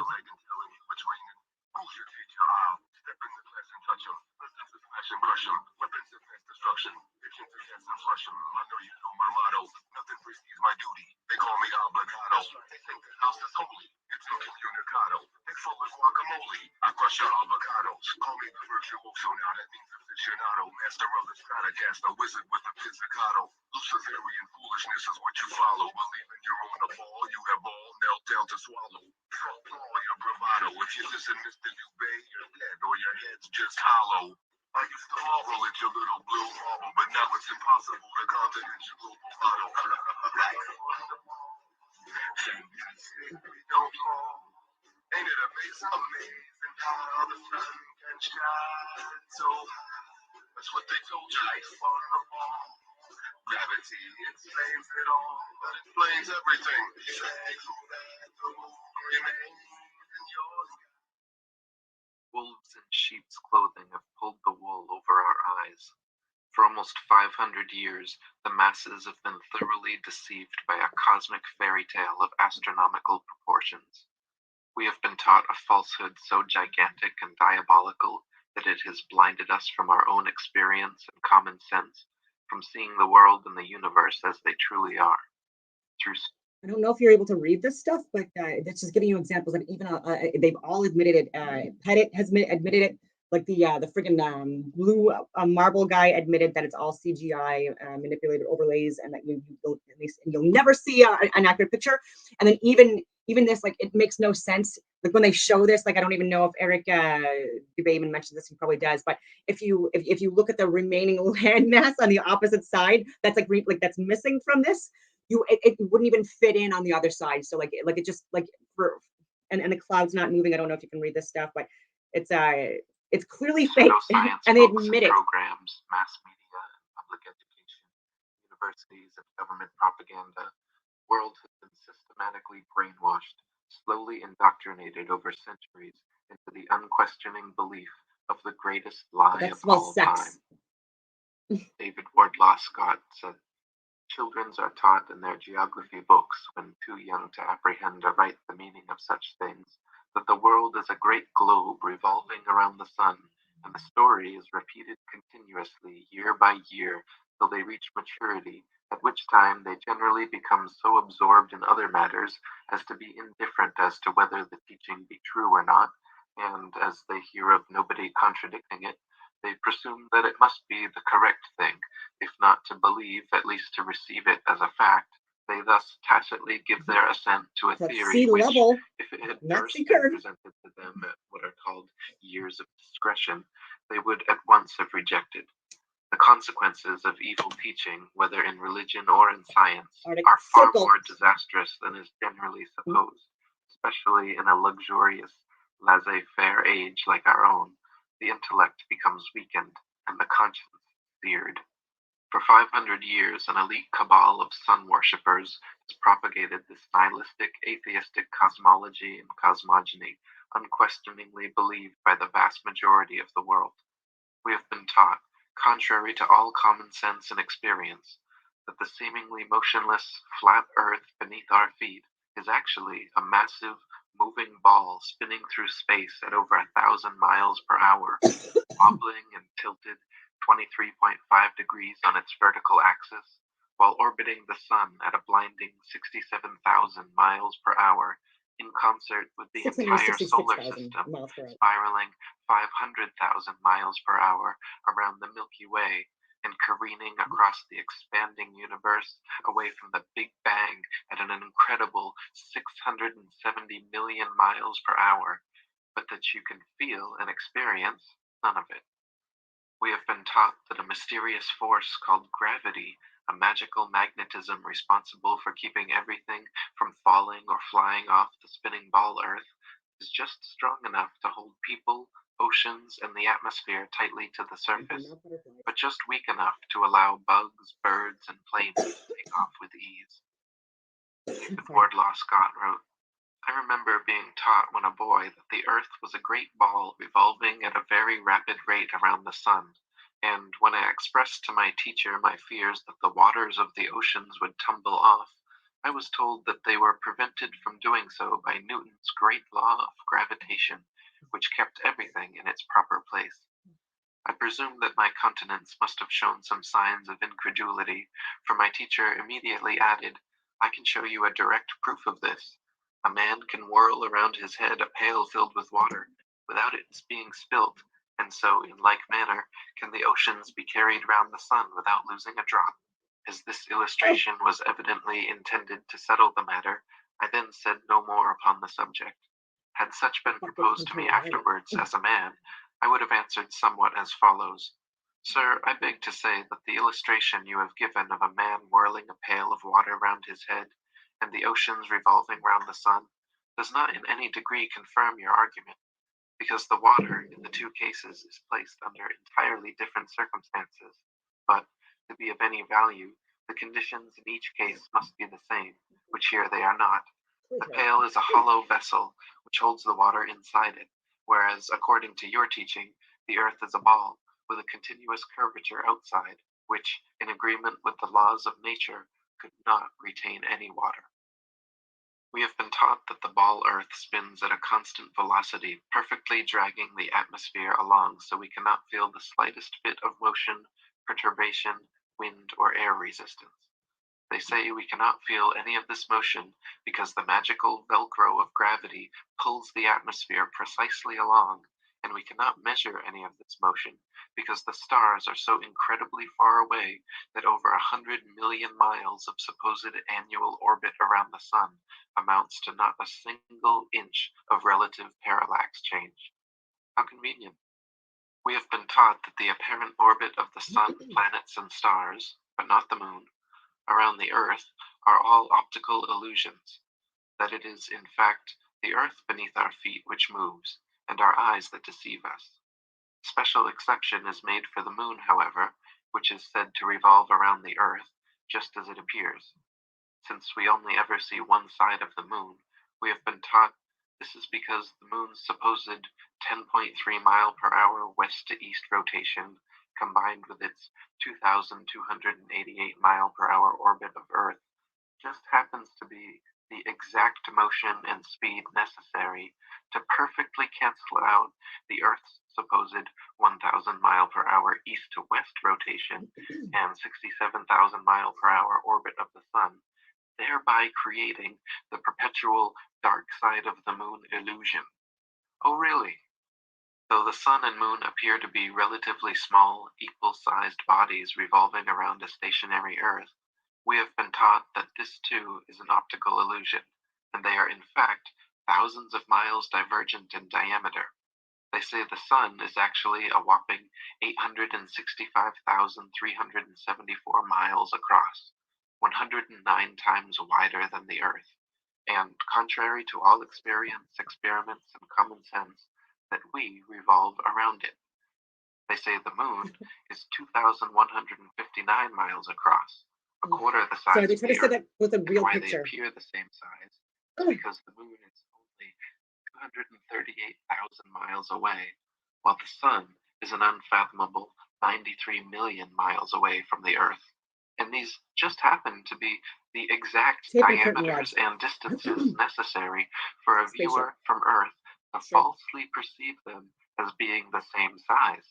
They call me obligado. They think the house is holy. It's incommunicado. They full of guacamole. I crush your avocados. Call me the virtuoso now. That means aficionado. Master of the Stratocaster. Wizard with a pizzicato. Luciferian foolishness is what you follow. Believing you're on the ball. You have all knelt down to swallow. Fuck all your bravado. If you listen, Mr. Dubé, you're dead or your head's just hollow. I used to marvel at your little blue marble, but now it's impossible to comprehend your global model. We don't fall. Ain't it amazing? Amazing how the sun can shine so high. That's what they told you life on the ball. Gravity explains it all, but it explains everything. Say so that the moon remains in your sky. Wolves in sheep's clothing have pulled the wool over our eyes. For almost 500 years, the masses have been thoroughly deceived by a cosmic fairy tale of astronomical proportions. We have been taught a falsehood so gigantic and diabolical that it has blinded us from our own experience and common sense, from seeing the world and the universe as they truly are. Through I don't know if you're able to read this stuff, but that's just giving you examples. And even they've all admitted it. Pettit has admitted it. Like the friggin' blue marble guy admitted that it's all CGI manipulated overlays, and that you'll never see an accurate picture. And then even this, like, it makes no sense. Like when they show this, like I don't even know if Eric Dubé even mentions this. He probably does. But if you look at the remaining landmass on the opposite side, that's like that's missing from this. It wouldn't even fit in on the other side. So like it just like and the cloud's not moving. I don't know if you can read this stuff, but it's clearly fake, pseudoscience and they books admit and it. programs, mass media, and public education, universities and government propaganda, the world has been systematically brainwashed, slowly indoctrinated over centuries into the unquestioning belief of the greatest lie That of smells all sex. time. David Wardlaw Scott said, "Children are taught in their geography books, when too young to apprehend aright the meaning of such things, that the world is a great globe revolving around the sun, and the story is repeated continuously year by year till they reach maturity, at which time they generally become so absorbed in other matters as to be indifferent as to whether the teaching be true or not, and as they hear of nobody contradicting it, they presume that it must be the correct thing, if not to believe, at least to receive it as a fact. They thus tacitly give their assent to a That's theory sea which, level, if it had not first sea been curve. presented to them at what are called years of discretion, they would at once have rejected. The consequences of evil teaching, whether in religion or in science, Arctic are far Circle. more disastrous than is generally supposed, especially in a luxurious, laissez-faire age like our own. The intellect becomes weakened and the conscience seared. For 500 years, an elite cabal of sun worshippers has propagated this nihilistic, atheistic cosmology and cosmogony, unquestioningly believed by the vast majority of the world. We have been taught, contrary to all common sense and experience, that the seemingly motionless, flat earth beneath our feet is actually a massive, moving ball spinning through space at over 1,000 miles per hour, wobbling and tilted 23.5 degrees on its vertical axis, while orbiting the sun at a blinding 67,000 miles per hour, in concert with the entire solar 666,000 system, miles per hour. spiraling 500,000 miles per hour around the Milky Way, and careening across the expanding universe away from the Big Bang at an incredible 670 million miles per hour, but that you can feel and experience none of it. We have been taught that a mysterious force called gravity, a magical magnetism responsible for keeping everything from falling or flying off the spinning ball Earth, is just strong enough to hold people, oceans, and the atmosphere tightly to the surface, but just weak enough to allow bugs, birds, and planes to take off with ease. David Wardlaw Scott wrote, I remember being taught when a boy that the Earth was a great ball revolving at a very rapid rate around the sun, and when I expressed to my teacher my fears that the waters of the oceans would tumble off, I was told that they were prevented from doing so by Newton's great law of gravitation, which kept everything in its proper place. I presume that my countenance must have shown some signs of incredulity, for my teacher immediately added, I can show you a direct proof of this. A man can whirl around his head a pail filled with water without its being spilt, and so, in like manner, can the oceans be carried round the sun without losing a drop. As this illustration was evidently intended to settle the matter, I then said no more upon the subject. Had such been proposed to me afterwards as a man, I would have answered somewhat as follows. Sir, I beg to say that the illustration you have given of a man whirling a pail of water round his head, and the oceans revolving round the sun, does not in any degree confirm your argument, because the water in the two cases is placed under entirely different circumstances. But, to be of any value, the conditions in each case must be the same, which here they are not. The pail is a hollow vessel which holds the water inside it, whereas, according to your teaching, the earth is a ball with a continuous curvature outside, which, in agreement with the laws of nature, could not retain any water. We have been taught that the ball earth spins at a constant velocity, perfectly dragging the atmosphere along, so we cannot feel the slightest bit of motion, perturbation, wind, or air resistance. They say we cannot feel any of this motion because the magical velcro of gravity pulls the atmosphere precisely along, and we cannot measure any of this motion because the stars are so incredibly far away that over 100 million miles of supposed annual orbit around the sun amounts to not a single inch of relative parallax change. How convenient. We have been taught that the apparent orbit of the sun, planets, and stars, but not the moon, around the earth are all optical illusions, that it is, in fact, the earth beneath our feet which moves, and our eyes that deceive us. Special exception is made for the moon, however, which is said to revolve around the earth just as it appears. Since we only ever see one side of the moon, we have been taught this is because the moon's supposed 10.3 mile per hour west to east rotation, combined with its 2,288 mile per hour orbit of Earth, just happens to be the exact motion and speed necessary to perfectly cancel out the Earth's supposed 1,000 mile per hour east to west rotation and 67,000 mile per hour orbit of the sun, thereby creating the perpetual dark side of the moon illusion. Oh, really? Though the sun and moon appear to be relatively small, equal-sized bodies revolving around a stationary Earth, we have been taught that this too is an optical illusion, and they are in fact thousands of miles divergent in diameter. They say the sun is actually a whopping 865,374 miles across, 109 times wider than the Earth, and contrary to all experience, experiments, and common sense, that we revolve around it. They say the moon is 2,159 miles across, a quarter the size Sorry, they of try the to say Earth. that with a And real why picture. they appear the same size is because the moon is only 238,000 miles away, while the sun is an unfathomable 93 million miles away from the Earth. And these just happen to be the exact Tape and curtain diameters rods. and distances necessary for a Spaceship. viewer from Earth to Sure. falsely perceive them as being the same size.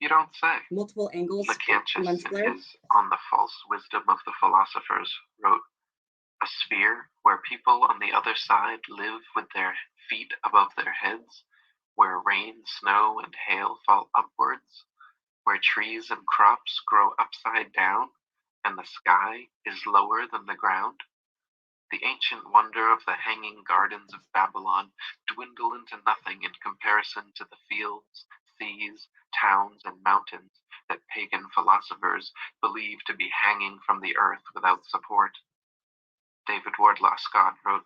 You don't say. Multiple angles, Lactantius, lens in flare. his On the False Wisdom of the Philosophers, wrote, a sphere where people on the other side live with their feet above their heads, where rain, snow, and hail fall upwards, where trees and crops grow upside down, and the sky is lower than the ground. The ancient wonder of the hanging gardens of Babylon dwindle into nothing in comparison to the fields, seas, towns, and mountains that pagan philosophers believe to be hanging from the earth without support. David Wardlaw Scott wrote,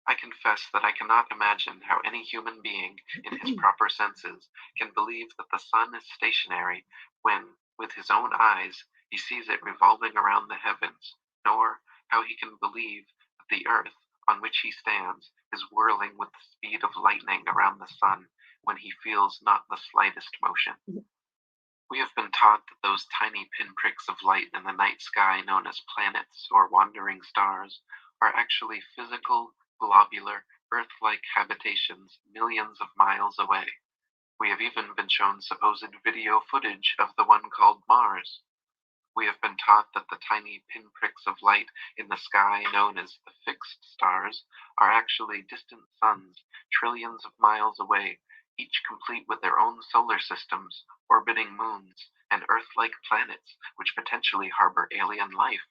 I confess that I cannot imagine how any human being in his proper senses can believe that the sun is stationary when, with his own eyes, he sees it revolving around the heavens, nor how he can believe that the earth on which he stands is whirling with the speed of lightning around the sun when he feels not the slightest motion. We have been taught that those tiny pinpricks of light in the night sky known as planets or wandering stars are actually physical, globular, Earth-like habitations millions of miles away. We have even been shown supposed video footage of the one called Mars. We have been taught that the tiny pinpricks of light in the sky known as the fixed stars are actually distant suns trillions of miles away, each complete with their own solar systems, orbiting moons, and Earth-like planets which potentially harbor alien life.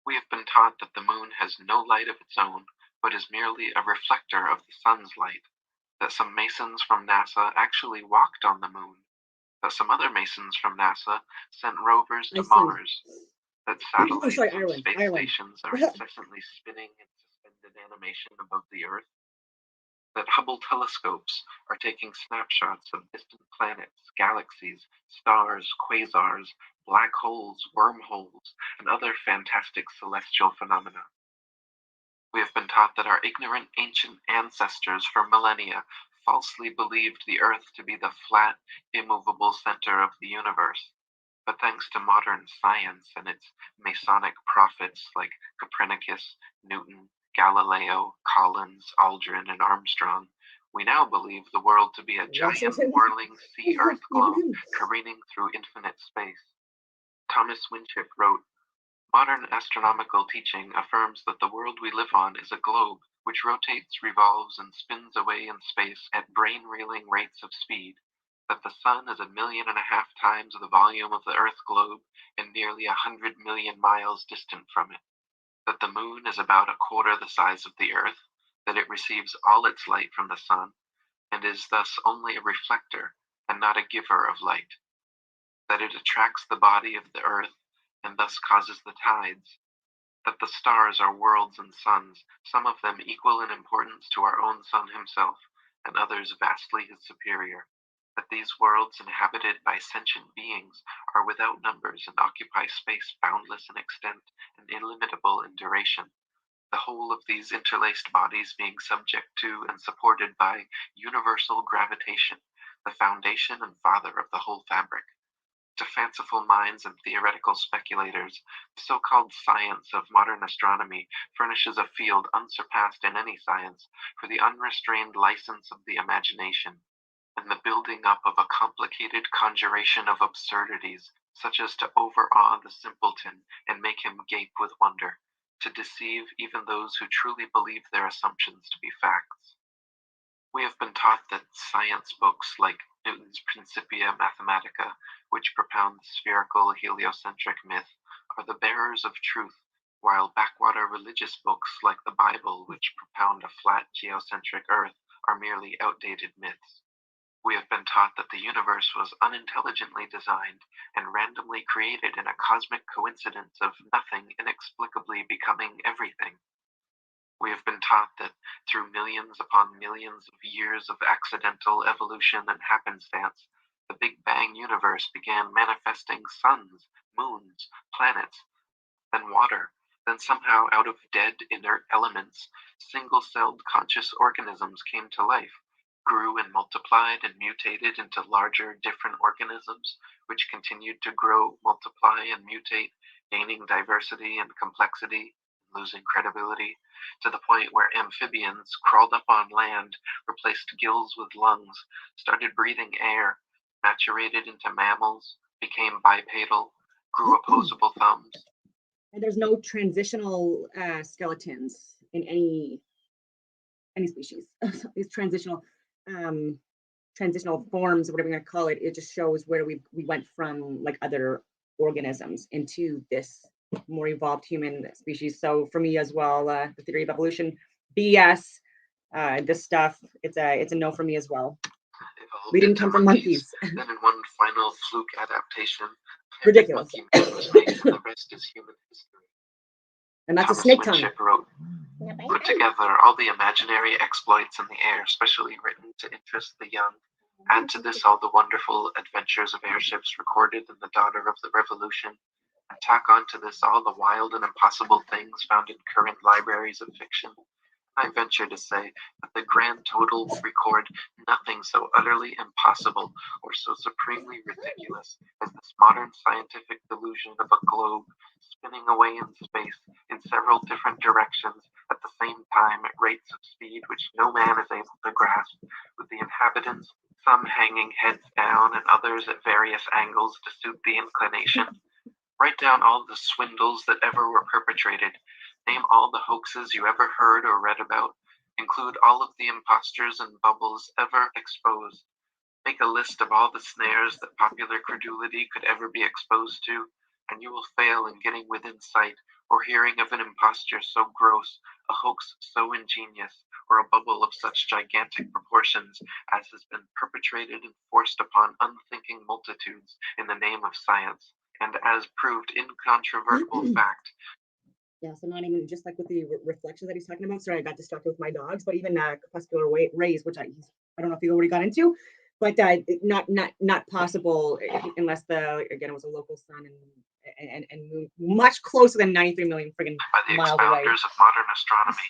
We have been taught that the moon has no light of its own, but is merely a reflector of the sun's light, that some Masons from NASA actually walked on the moon, that some other Masons from NASA sent rovers to Mars, that satellites from space stations are incessantly spinning in suspended animation above the Earth, that Hubble telescopes are taking snapshots of distant planets, galaxies, stars, quasars, black holes, wormholes, and other fantastic celestial phenomena. We have been taught that our ignorant ancient ancestors for millennia falsely believed the Earth to be the flat, immovable center of the universe. But thanks to modern science and its Masonic prophets like Copernicus, Newton, Galileo, Collins, Aldrin, and Armstrong, we now believe the world to be a giant whirling sea-Earth globe careening through infinite space. Thomas Winship wrote, "Modern astronomical teaching affirms that the world we live on is a globe which rotates, revolves, and spins away in space at brain-reeling rates of speed, that the sun is 1.5 million times the volume of the Earth globe and nearly 100 million miles distant from it, that the moon is about 1/4 the size of the Earth, that it receives all its light from the sun, and is thus only a reflector and not a giver of light, that it attracts the body of the Earth and thus causes the tides, that the stars are worlds and suns, some of them equal in importance to our own sun himself, and others vastly his superior, that these worlds inhabited by sentient beings are without numbers and occupy space boundless in extent and illimitable in duration, the whole of these interlaced bodies being subject to and supported by universal gravitation, the foundation and father of the whole fabric. To fanciful minds and theoretical speculators, the so-called science of modern astronomy furnishes a field unsurpassed in any science for the unrestrained license of the imagination, and the building up of a complicated conjuration of absurdities, such as to overawe the simpleton and make him gape with wonder, to deceive even those who truly believe their assumptions to be facts. We have been taught that science books like Newton's Principia Mathematica, which propound the spherical heliocentric myth, are the bearers of truth, while backwater religious books like the Bible, which propound a flat geocentric Earth, are merely outdated myths. We have been taught that the universe was unintelligently designed and randomly created in a cosmic coincidence of nothing inexplicably becoming everything. We have been taught that through millions upon millions of years of accidental evolution and happenstance, the Big Bang universe began manifesting suns, moons, planets, then water, then somehow out of dead, inert elements, single-celled conscious organisms came to life, grew and multiplied and mutated into larger, different organisms, which continued to grow, multiply, and mutate, gaining diversity and complexity, losing credibility, to the point where amphibians crawled up on land, replaced gills with lungs, started breathing air, maturated into mammals, became bipedal, grew opposable thumbs. And there's no transitional skeletons in any species. These transitional forms, or whatever you're gonna call it, it just shows where we went from like other organisms into this more evolved human species. So for me as well, the theory of evolution, BS, this stuff, it's a no for me as well. We didn't come from monkeys. Then in one final fluke adaptation, Ridiculous. monkey man was made, and the rest is human history. And that's Thomas a snake tongue. Winship wrote, "Put together all the imaginary exploits in the air, specially written to interest the young. Add to this all the wonderful adventures of airships recorded in The Daughter of the Revolution. And tack on to this all the wild and impossible things found in current libraries of fiction. I venture to say that the grand total will record nothing so utterly impossible or so supremely ridiculous as this modern scientific delusion of a globe spinning away in space in several different directions at the same time at rates of speed which no man is able to grasp, with the inhabitants, some hanging heads down and others at various angles to suit the inclination. Write down all the swindles that ever were perpetrated. Name all the hoaxes you ever heard or read about. Include all of the impostures and bubbles ever exposed. Make a list of all the snares that popular credulity could ever be exposed to, and you will fail in getting within sight or hearing of an imposture so gross, a hoax so ingenious, or a bubble of such gigantic proportions as has been perpetrated and forced upon unthinking multitudes in the name of science, and as proved incontrovertible fact. Yeah, so not even just like with the reflections that he's talking about. Sorry, I got distracted with my dogs, but even crepuscular rays, which I don't know if you already got into, but not possible unless again it was a local sun and moon much closer than 93 million friggin' By the miles away. expounders of modern astronomy.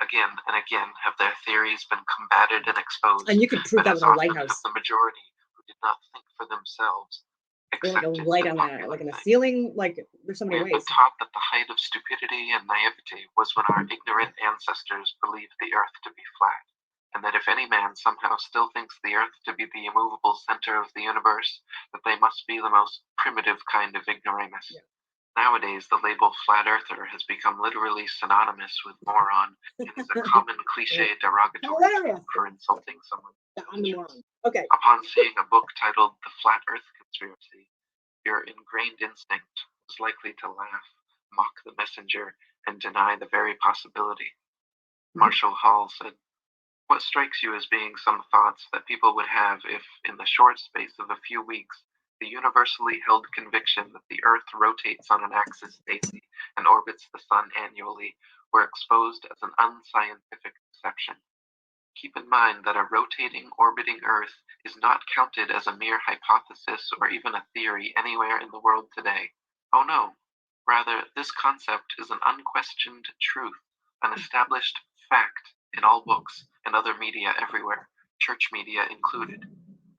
Again and again have their theories been combated and exposed, And you could prove but that as with a often lighthouse. have the majority who did not think for themselves Or like a accepted light the on the popular like in the faith. ceiling. Like there's so We many have been ways. taught that the height of stupidity and naivety was when our ignorant ancestors believed the earth to be flat, and that if any man somehow still thinks the earth to be the immovable center of the universe, that they must be the most primitive kind of ignoramus. Yeah. Nowadays, the label flat earther has become literally synonymous with moron and is a common cliche derogatory Hilarious. for insulting someone. I'm the moron. Okay. Upon seeing a book titled The Flat Earth Conspiracy, your ingrained instinct was likely to laugh, mock the messenger, and deny the very possibility. Marshall Hall said, "What strikes you as being some thoughts that people would have if, in the short space of a few weeks, the universally held conviction that the Earth rotates on an axis daily and orbits the Sun annually were exposed as an unscientific deception? Keep in mind that a rotating, orbiting Earth is not counted as a mere hypothesis or even a theory anywhere in the world today. Oh no, rather, this concept is an unquestioned truth, an established fact in all books and other media everywhere, church media included.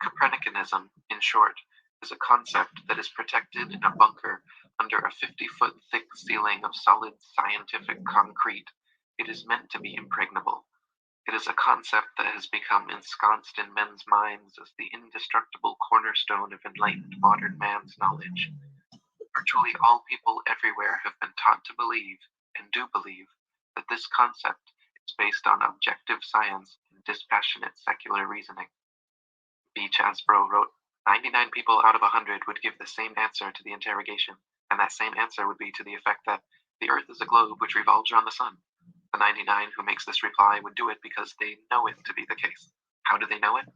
Copernicanism, in short, is a concept that is protected in a bunker under a 50-foot thick ceiling of solid scientific concrete. It is meant to be impregnable. It is a concept that has become ensconced in men's minds as the indestructible cornerstone of enlightened modern man's knowledge. Virtually all people everywhere have been taught to believe, and do believe, that this concept is based on objective science and dispassionate secular reasoning." B. Chasbro wrote, 99 people out of 100 would give the same answer to the interrogation, and that same answer would be to the effect that the Earth is a globe which revolves around the sun. The 99 who makes this reply would do it because they know it to be the case. How do they know it?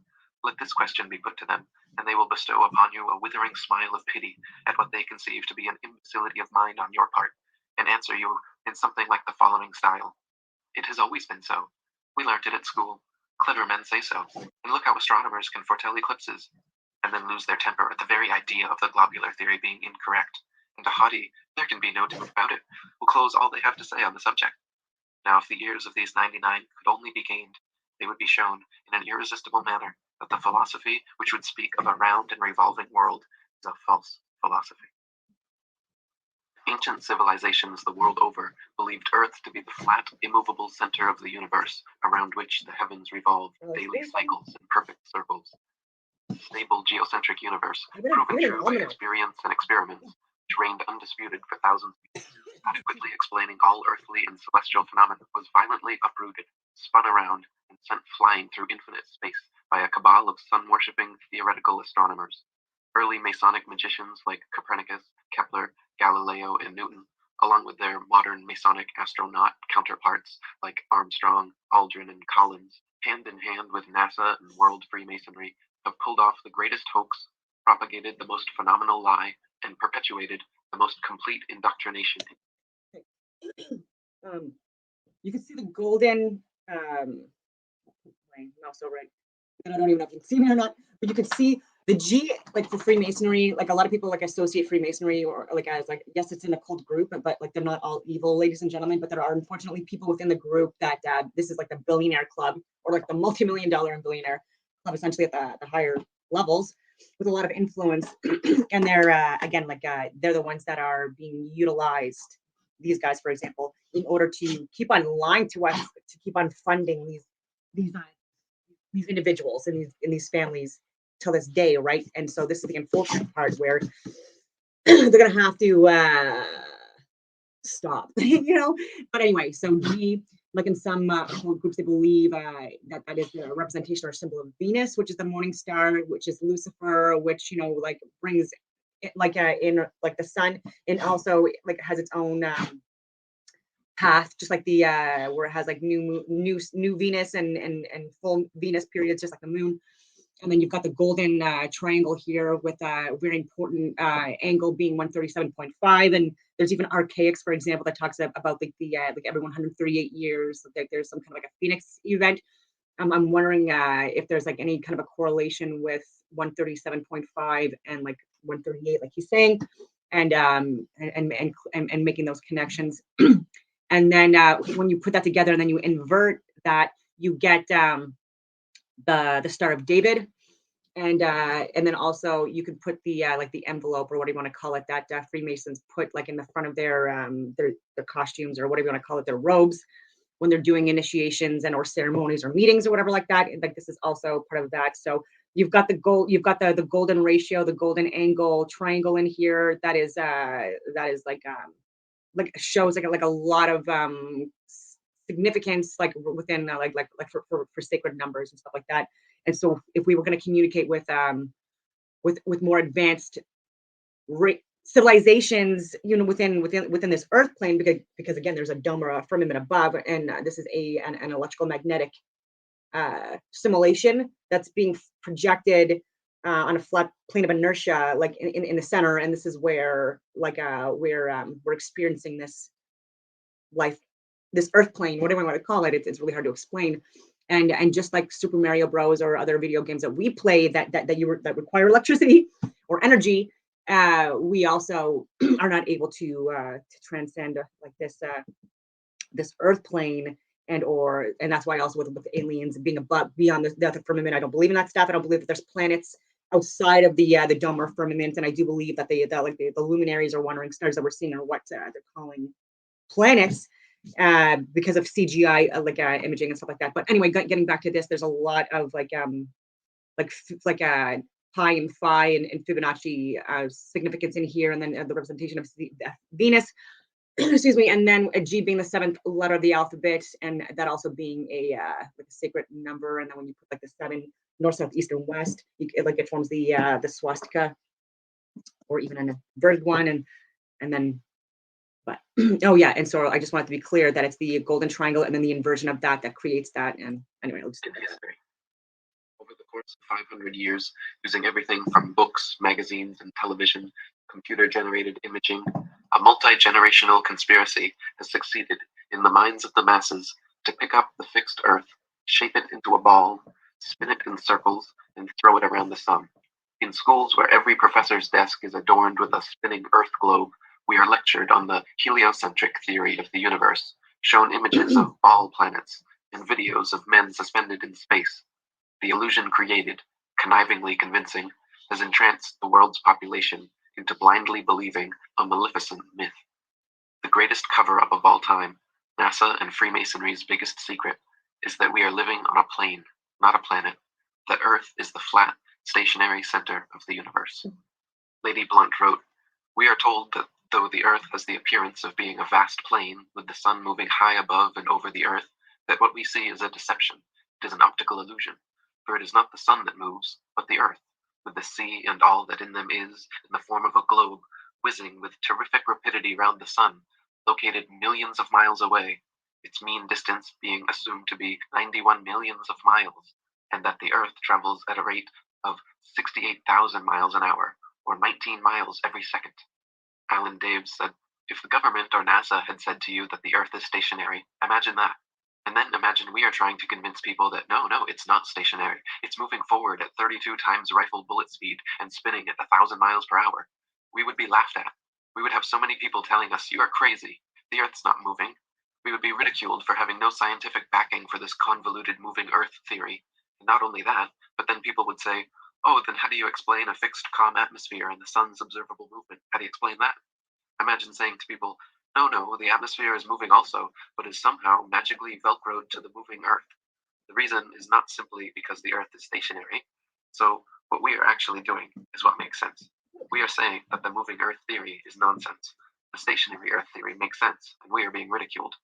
Let this question be put to them, and they will bestow upon you a withering smile of pity at what they conceive to be an imbecility of mind on your part, and answer you in something like the following style. "It has always been so. We learnt it at school. Clever men say so, and look how astronomers can foretell eclipses," and then lose their temper at the very idea of the globular theory being incorrect. And a haughty, "There can be no doubt about it," will close all they have to say on the subject. Now, if the ears of these 99 could only be gained, they would be shown in an irresistible manner that the philosophy which would speak of a round and revolving world is a false philosophy. Ancient civilizations the world over believed Earth to be the flat, immovable center of the universe, around which the heavens revolved in daily cycles and perfect circles. A stable geocentric universe, proven true by experience and experiments, which reigned undisputed for thousands of years, adequately explaining all earthly and celestial phenomena, was violently uprooted, spun around, and sent flying through infinite space by a cabal of sun-worshipping theoretical astronomers. Early Masonic magicians like Copernicus, Kepler, Galileo, and Newton, along with their modern Masonic astronaut counterparts like Armstrong, Aldrin, and Collins, hand in hand with NASA and World Freemasonry, have pulled off the greatest hoax, propagated the most phenomenal lie, and perpetuated the most complete indoctrination. You can see the golden no, so right. And I don't even know if you can see me or not, but you can see The G, like for Freemasonry, like a lot of people like associate Freemasonry or like as like, yes, it's an occult group, but like they're not all evil, ladies and gentlemen. But there are unfortunately people within the group that this is like the billionaire club or like the multi-million dollar and billionaire club, essentially at the higher levels with a lot of influence. And they're again like they're the ones that are being utilized. These guys, for example, in order to keep on lying to us, to keep on funding these individuals and these families till this day, right? And so this is the unfortunate part where they're gonna have to stop, you know. But anyway, so G, like in some groups, they believe that is a representation or symbol of Venus, which is the morning star, which is Lucifer, which like brings it, like in like the sun, and also like has its own path, just like the where it has like new Venus and full Venus periods, just like the moon. And then you've got the golden triangle here with a very important angle being 137.5. And there's even Archaics, for example, that talks about like like every 138 years, like there's some kind of like a Phoenix event. I'm wondering if there's like any kind of a correlation with 137.5 and like 138, like he's saying, and making those connections. And then when you put that together and then you invert that, you get the Star of David, and then also you could put the like the envelope or what do you want to call it that Freemasons put like in the front of their costumes or whatever you want to call it, their robes, when they're doing initiations and or ceremonies or meetings or whatever like that. And like this is also part of that. So you've got the the golden ratio, the golden angle triangle in here. That is like shows like a lot of significance like within like for sacred numbers and stuff like that. And so if we were going to communicate with more advanced civilizations, within this earth plane, because again there's a dome or a firmament above, and this is an electrical magnetic simulation that's being projected on a flat plane of inertia, like in the center. And this is where like we're experiencing this life, this earth plane, whatever you want to call it. It's really hard to explain. And just like Super Mario Bros or other video games that we play that require electricity or energy, we also are not able to transcend like this earth plane, and that's why also with aliens being above beyond the firmament. I don't believe in that stuff. I don't believe that there's planets outside of the dome or firmament, and I do believe that the luminaries or wandering stars that we're seeing are what they're calling planets, because of CGI imaging and stuff like that. But anyway, getting back to this, there's a lot of pi and phi and Fibonacci significance in here, and then the representation of Venus. Excuse me, and then a G being the seventh letter of the alphabet, and that also being a sacred number. And then when you put like the 7 north, south, east, and west, it forms the swastika, or even an inverted one, and then. But oh yeah, and so I just wanted to be clear that it's the golden triangle and then the inversion of that creates that. And anyway, I'll just do that. Over the course of 500 years, using everything from books, magazines, and television, computer-generated imaging, a multi-generational conspiracy has succeeded in the minds of the masses to pick up the fixed Earth, shape it into a ball, spin it in circles, and throw it around the sun. In schools where every professor's desk is adorned with a spinning Earth globe, we are lectured on the heliocentric theory of the universe, shown images of ball planets, and videos of men suspended in space. The illusion created, connivingly convincing, has entranced the world's population into blindly believing a maleficent myth. The greatest cover-up of all time, NASA and Freemasonry's biggest secret, is that we are living on a plane, not a planet. That Earth is the flat, stationary center of the universe. Lady Blunt wrote, "We are told that though the Earth has the appearance of being a vast plain, with the sun moving high above and over the Earth, that what we see is a deception. It is an optical illusion. For it is not the sun that moves, but the Earth, with the sea and all that in them is, in the form of a globe, whizzing with terrific rapidity round the sun, located millions of miles away, its mean distance being assumed to be 91 millions of miles, and that the Earth travels at a rate of 68,000 miles an hour, or 19 miles every second." Alan Daves said, "If the government or NASA had said to you that the Earth is stationary, imagine that. And then imagine we are trying to convince people that no, it's not stationary. It's moving forward at 32 times rifle bullet speed and spinning at 1,000 miles per hour. We would be laughed at. We would have so many people telling us, you are crazy. The Earth's not moving. We would be ridiculed for having no scientific backing for this convoluted moving Earth theory. And not only that, but then people would say, oh, then how do you explain a fixed calm atmosphere and the sun's observable movement? How do you explain that? Imagine saying to people, no, the atmosphere is moving also, but is somehow magically velcroed to the moving Earth. The reason is not simply because the Earth is stationary. So what we are actually doing is what makes sense. We are saying that the moving Earth theory is nonsense. The stationary Earth theory makes sense, and we are being ridiculed.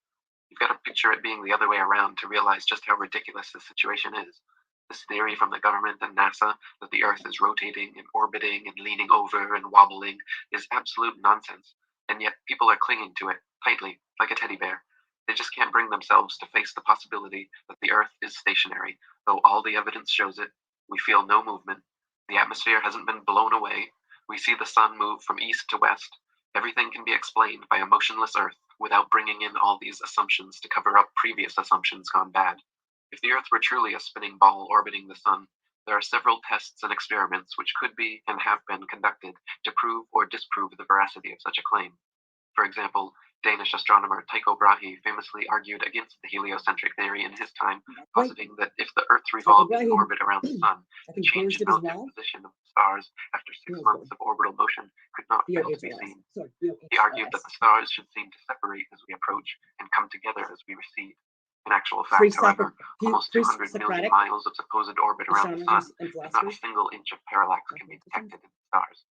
You've got to picture it being the other way around to realize just how ridiculous this situation is. This theory from the government and NASA that the Earth is rotating and orbiting and leaning over and wobbling is absolute nonsense. And yet people are clinging to it tightly, like a teddy bear. They just can't bring themselves to face the possibility that the Earth is stationary, though all the evidence shows it. We feel no movement. The atmosphere hasn't been blown away. We see the sun move from east to west. Everything can be explained by a motionless Earth without bringing in all these assumptions to cover up previous assumptions gone bad. If the Earth were truly a spinning ball orbiting the sun, there are several tests and experiments which could be and have been conducted to prove or disprove the veracity of such a claim. For example, Danish astronomer Tycho Brahe famously argued against the heliocentric theory in his time, positing that if the Earth revolved in orbit around the sun, the change in relative position of the stars after 6 months of orbital motion could not fail to be seen. He argued that the stars should seem to separate as we approach and come together as we recede. In actual fact, however, almost 200 million miles of supposed orbit around the sun, and not a single inch of parallax can be detected in the stars.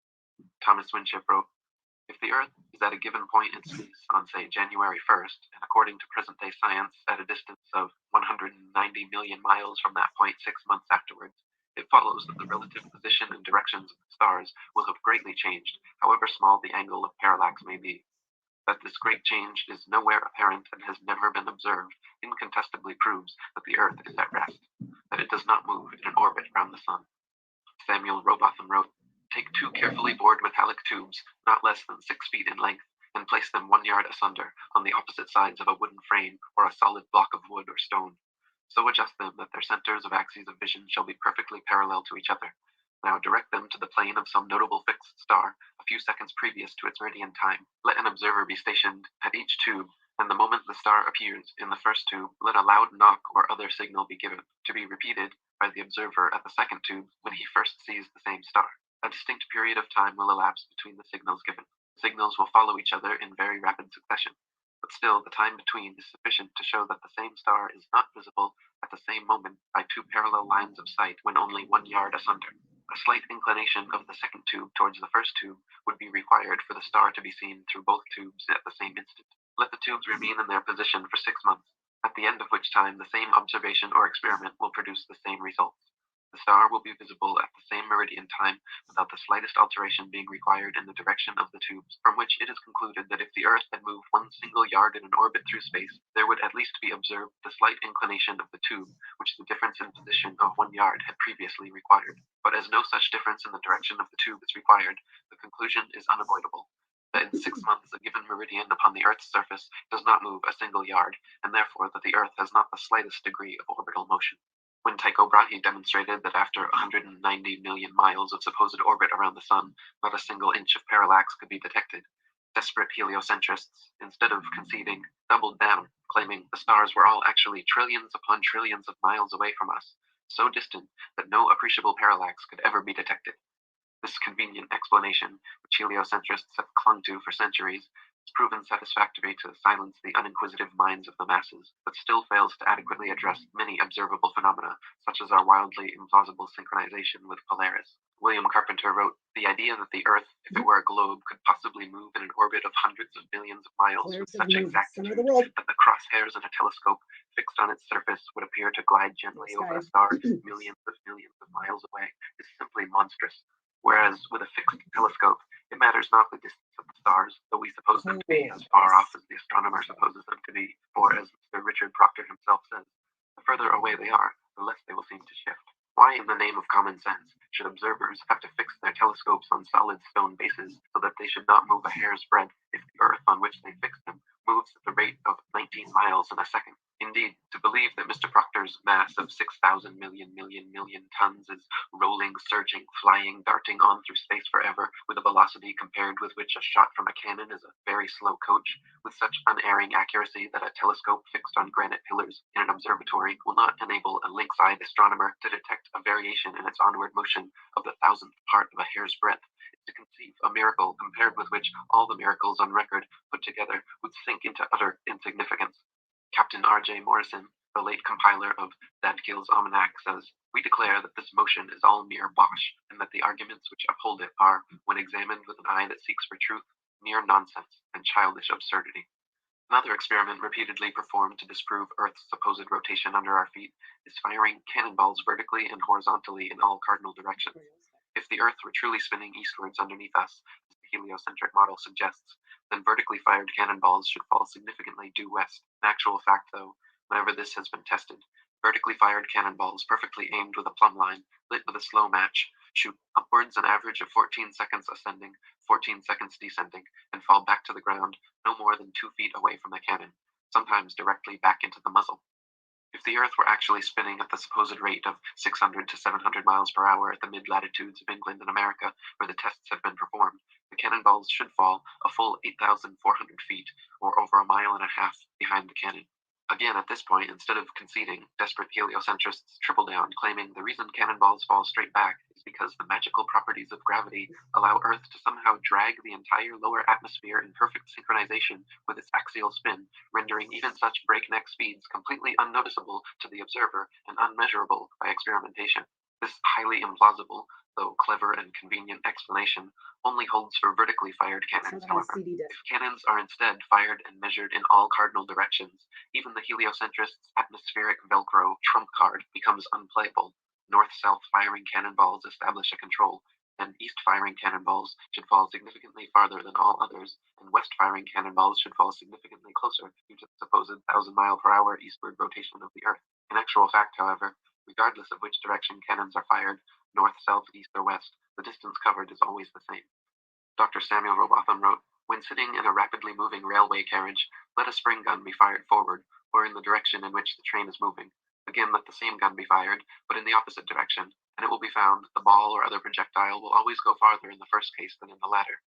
Thomas Winship wrote, if the Earth is at a given point in space on, say, January 1st, and according to present-day science, at a distance of 190 million miles from that point 6 months afterwards, it follows that the relative position and directions of the stars will have greatly changed, however small the angle of parallax may be. That this great change is nowhere apparent and has never been observed incontestably proves that the Earth is at rest, that it does not move in an orbit around the sun. Samuel Rowbotham wrote, take 2 carefully bored metallic tubes, not less than 6 feet in length, and place them 1 yard asunder on the opposite sides of a wooden frame or a solid block of wood or stone. So adjust them that their centers of axes of vision shall be perfectly parallel to each other. Now direct them to the plane of some notable fixed star a few seconds previous to its meridian time. Let an observer be stationed at each tube, and the moment the star appears in the first tube, let a loud knock or other signal be given, to be repeated by the observer at the second tube when he first sees the same star. A distinct period of time will elapse between the signals given. Signals will follow each other in very rapid succession, but still the time between is sufficient to show that the same star is not visible at the same moment by 2 parallel lines of sight when only 1 yard asunder. A slight inclination of the second tube towards the first tube would be required for the star to be seen through both tubes at the same instant. Let the tubes remain in their position for 6 months, at the end of which time the same observation or experiment will produce the same results. The star will be visible at the same meridian time without the slightest alteration being required in the direction of the tubes, from which it is concluded that if the Earth had moved 1 single yard in an orbit through space, there would at least be observed the slight inclination of the tube, which the difference in position of 1 yard had previously required. But as no such difference in the direction of the tube is required, the conclusion is unavoidable. That in 6 months a given meridian upon the Earth's surface does not move a single yard, and therefore that the Earth has not the slightest degree of orbital motion. When Tycho Brahe demonstrated that after 190 million miles of supposed orbit around the sun, not a single inch of parallax could be detected, desperate heliocentrists, instead of conceding, doubled down, claiming the stars were all actually trillions upon trillions of miles away from us, so distant that no appreciable parallax could ever be detected. This convenient explanation, which heliocentrists have clung to for centuries, has proven satisfactory to silence the uninquisitive minds of the masses, but still fails to adequately address many observable phenomena, such as our wildly implausible synchronization with Polaris. William Carpenter wrote, the idea that the Earth, if it were a globe, could possibly move in an orbit of hundreds of millions of miles with such exactitude that the crosshairs in a telescope fixed on its surface would appear to glide gently over a star millions of miles away is simply monstrous. Whereas with a fixed telescope, it matters not the distance of the stars, though we suppose them to be as far off as the astronomer supposes them to be, for as Mr. Richard Proctor himself says, the further away they are, the less they will seem to shift. Why in the name of common sense should observers have to fix their telescopes on solid stone bases so that they should not move a hair's breadth if the Earth on which they fix them moves at the rate of 19 miles in a second? Indeed, to believe that Mr. Proctor's mass of 6,000 million tons is rolling, surging, flying, darting on through space forever with a velocity compared with which a shot from a cannon is a very slow coach, with such unerring accuracy that a telescope fixed on granite pillars in an observatory will not enable a lynx-eyed astronomer to detect a variation in its onward motion of the thousandth part of a hair's breadth, is to conceive a miracle compared with which all the miracles on record put together would sink into utter insignificance. Captain R.J. Morrison, the late compiler of Zadkill's Almanac, says, "We declare that this motion is all mere bosh, and that the arguments which uphold it are, when examined with an eye that seeks for truth, mere nonsense and childish absurdity." Another experiment repeatedly performed to disprove Earth's supposed rotation under our feet is firing cannonballs vertically and horizontally in all cardinal directions. If the Earth were truly spinning eastwards underneath us, as the heliocentric model suggests, then vertically fired cannonballs should fall significantly due west. In actual fact, though, whenever this has been tested, vertically fired cannonballs perfectly aimed with a plumb line, lit with a slow match, shoot upwards an average of 14 seconds ascending, 14 seconds descending, and fall back to the ground no more than 2 feet away from the cannon, sometimes directly back into the muzzle. If the Earth were actually spinning at the supposed rate of 600 to 700 miles per hour at the mid-latitudes of England and America, where the tests have been performed, the cannonballs should fall a full 8,400 feet, or over a mile and a half, behind the cannon. Again, at this point, instead of conceding, desperate heliocentrists triple down, claiming the reason cannonballs fall straight back is because the magical properties of gravity allow Earth to somehow drag the entire lower atmosphere in perfect synchronization with its axial spin, rendering even such breakneck speeds completely unnoticeable to the observer and unmeasurable by experimentation. This highly implausible, though clever and convenient explanation only holds for vertically fired cannons, however. If cannons are instead fired and measured in all cardinal directions, even the heliocentrist's atmospheric Velcro trump card becomes unplayable. North-south firing cannonballs establish a control, and east-firing cannonballs should fall significantly farther than all others, and west-firing cannonballs should fall significantly closer due to the supposed 1,000-mile-per-hour eastward rotation of the Earth. In actual fact, however, regardless of which direction cannons are fired, north, south, east, or west, the distance covered is always the same. Dr. Samuel Robotham wrote, "When sitting in a rapidly moving railway carriage, let a spring gun be fired forward, or in the direction in which the train is moving. Again, let the same gun be fired, but in the opposite direction, and it will be found that the ball or other projectile will always go farther in the first case than in the latter.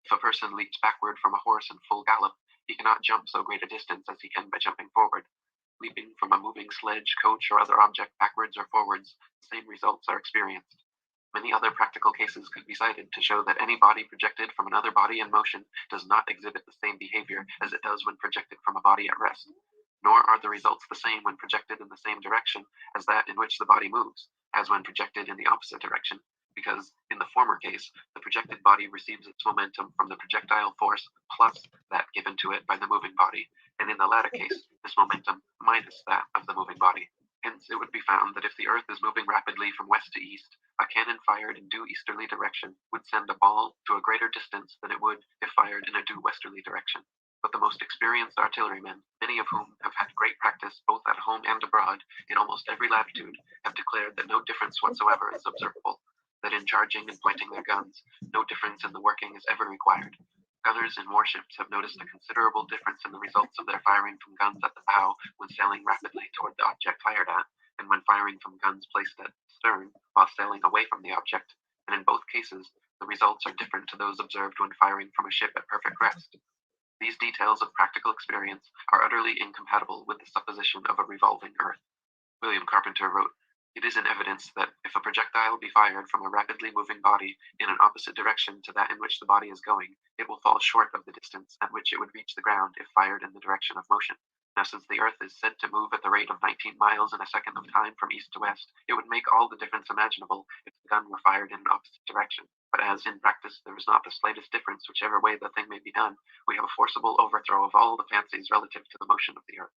If a person leaps backward from a horse in full gallop, he cannot jump so great a distance as he can by jumping forward. Leaping from a moving sledge, coach, or other object backwards or forwards, the same results are experienced. Many other practical cases could be cited to show that any body projected from another body in motion does not exhibit the same behavior as it does when projected from a body at rest. Nor are the results the same when projected in the same direction as that in which the body moves, as when projected in the opposite direction, because in the former case, the projected body receives its momentum from the projectile force plus that given to it by the moving body, and in the latter case, this momentum minus that of the moving body. Hence, it would be found that if the Earth is moving rapidly from west to east, a cannon fired in due easterly direction would send a ball to a greater distance than it would if fired in a due westerly direction. But the most experienced artillerymen, many of whom have had great practice both at home and abroad in almost every latitude, have declared that no difference whatsoever is observable, that in charging and pointing their guns, no difference in the working is ever required. Gunners in warships have noticed a considerable difference in the results of their firing from guns at the bow when sailing rapidly toward the object fired at, and when firing from guns placed at stern while sailing away from the object, and in both cases, the results are different to those observed when firing from a ship at perfect rest. These details of practical experience are utterly incompatible with the supposition of a revolving Earth." William Carpenter wrote, "It is in evidence that if a projectile be fired from a rapidly moving body in an opposite direction to that in which the body is going, it will fall short of the distance at which it would reach the ground if fired in the direction of motion. Now, since the Earth is said to move at the rate of 19 miles in a second of time from east to west, it would make all the difference imaginable if the gun were fired in an opposite direction. But as in practice there is not the slightest difference whichever way the thing may be done, we have a forcible overthrow of all the fancies relative to the motion of the Earth."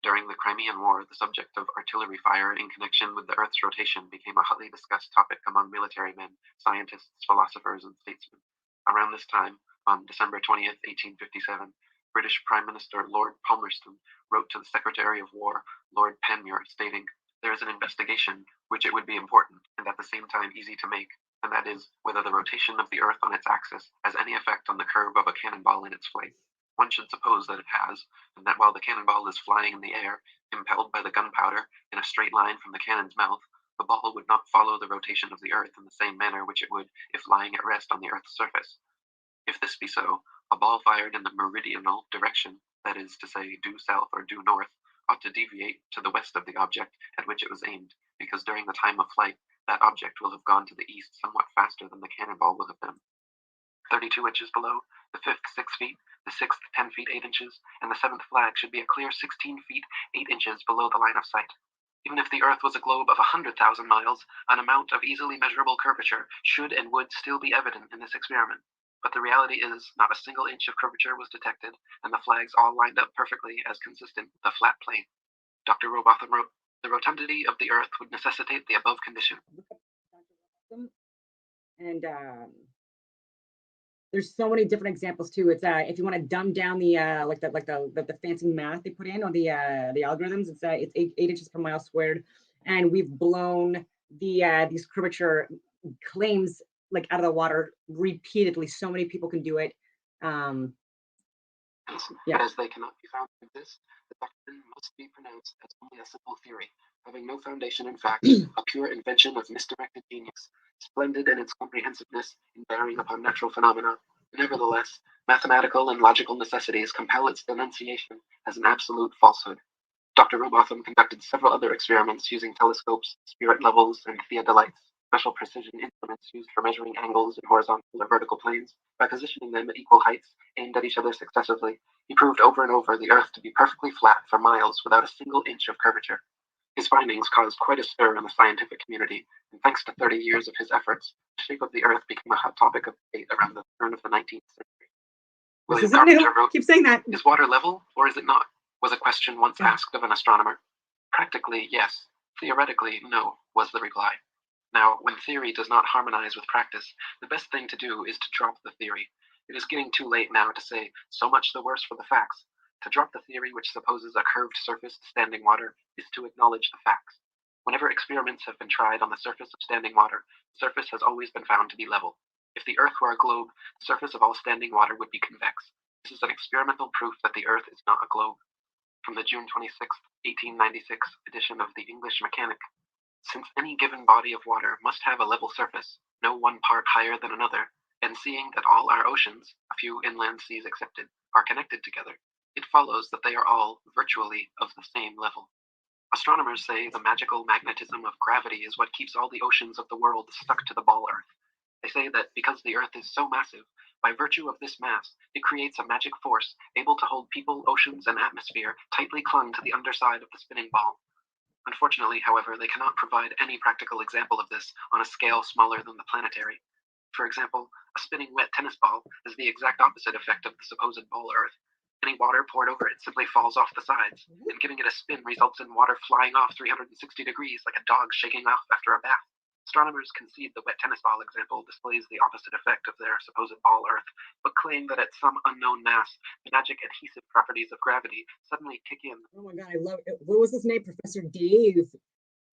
During the Crimean War, the subject of artillery fire in connection with the Earth's rotation became a hotly discussed topic among military men, scientists, philosophers, and statesmen. Around this time, on December 20th, 1857, British Prime Minister Lord Palmerston wrote to the Secretary of War, Lord Panmure, stating, "There is an investigation which it would be important, and at the same time easy to make, and that is, whether the rotation of the Earth on its axis has any effect on the curve of a cannonball in its flight. One should suppose that it has, and that while the cannonball is flying in the air, impelled by the gunpowder in a straight line from the cannon's mouth, the ball would not follow the rotation of the earth in the same manner which it would if lying at rest on the earth's surface. If this be so, a ball fired in the meridional direction, that is to say, due south or due north, ought to deviate to the west of the object at which it was aimed, because during the time of flight, that object will have gone to the east somewhat faster than the cannonball will have done. 32 inches below, the fifth 6 feet, the sixth 10 feet 8 inches, and the seventh flag should be a clear 16 feet 8 inches below the line of sight. Even if the earth was a globe of 100,000 miles, an amount of easily measurable curvature should and would still be evident in this experiment. But the reality is, not a single inch of curvature was detected, and the flags all lined up perfectly as consistent with the flat plane. Dr. Robotham wrote, "The rotundity of the earth would necessitate the above condition." And there's so many different examples too. It's if you want to dumb down the the fancy math they put in on the algorithms, it's 8 inches per mile squared, and we've blown these curvature claims like out of the water repeatedly. So many people can do it. But as they cannot be found to exist, the doctrine must be pronounced as only a simple theory, having no foundation in fact, a pure invention of misdirected genius, splendid in its comprehensiveness in bearing upon natural phenomena. Nevertheless, mathematical and logical necessities compel its denunciation as an absolute falsehood. Dr. Robotham conducted several other experiments using telescopes, spirit levels, and theodolites, special precision instruments used for measuring angles in horizontal or vertical planes. By positioning them at equal heights, aimed at each other successively, he proved over and over the Earth to be perfectly flat for miles without a single inch of curvature. His findings caused quite a stir in the scientific community, and thanks to 30 years of his efforts, the shape of the Earth became a hot topic of debate around the turn of the 19th century. William Carpenter wrote, Keep saying that. "Is water level, or is it not?" was a question once asked of an astronomer. "Practically, yes. Theoretically, no," was the reply. Now, when theory does not harmonize with practice, the best thing to do is to drop the theory. It is getting too late now to say, so much the worse for the facts. To drop the theory which supposes a curved surface to standing water is to acknowledge the facts. Whenever experiments have been tried on the surface of standing water, the surface has always been found to be level. If the Earth were a globe, the surface of all standing water would be convex. This is an experimental proof that the Earth is not a globe. From the June 26, 1896 edition of the English Mechanic, "Since any given body of water must have a level surface, no one part higher than another, and seeing that all our oceans, a few inland seas excepted, are connected together, it follows that they are all, virtually, of the same level." Astronomers say the magical magnetism of gravity is what keeps all the oceans of the world stuck to the ball Earth. They say that because the Earth is so massive, by virtue of this mass, it creates a magic force able to hold people, oceans, and atmosphere tightly clung to the underside of the spinning ball. Unfortunately, however, they cannot provide any practical example of this on a scale smaller than the planetary. For example, a spinning wet tennis ball has the exact opposite effect of the supposed ball Earth. Any water poured over it simply falls off the sides, and giving it a spin results in water flying off 360 degrees like a dog shaking off after a bath. Astronomers concede the wet tennis ball example displays the opposite effect of their supposed ball Earth, but claim that at some unknown mass, the magic adhesive properties of gravity suddenly kick in. Oh my God, I love it. What was his name? Professor Dave,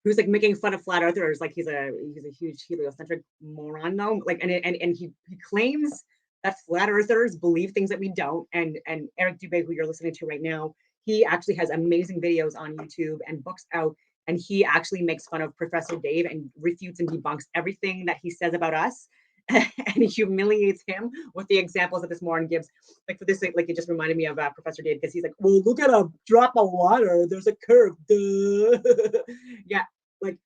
who's like making fun of flat earthers, like he's a huge heliocentric moron though. Like and he claims that flat earthers believe things that we don't. And Eric Dubé, who you're listening to right now, he actually has amazing videos on YouTube and books out. And he actually makes fun of Professor Dave and refutes and debunks everything that he says about us. And he humiliates him with the examples that this moron gives. Like for this, like it just reminded me of Professor Dave, because he's like, well, look at a drop of water. There's a curve. Duh. Yeah, like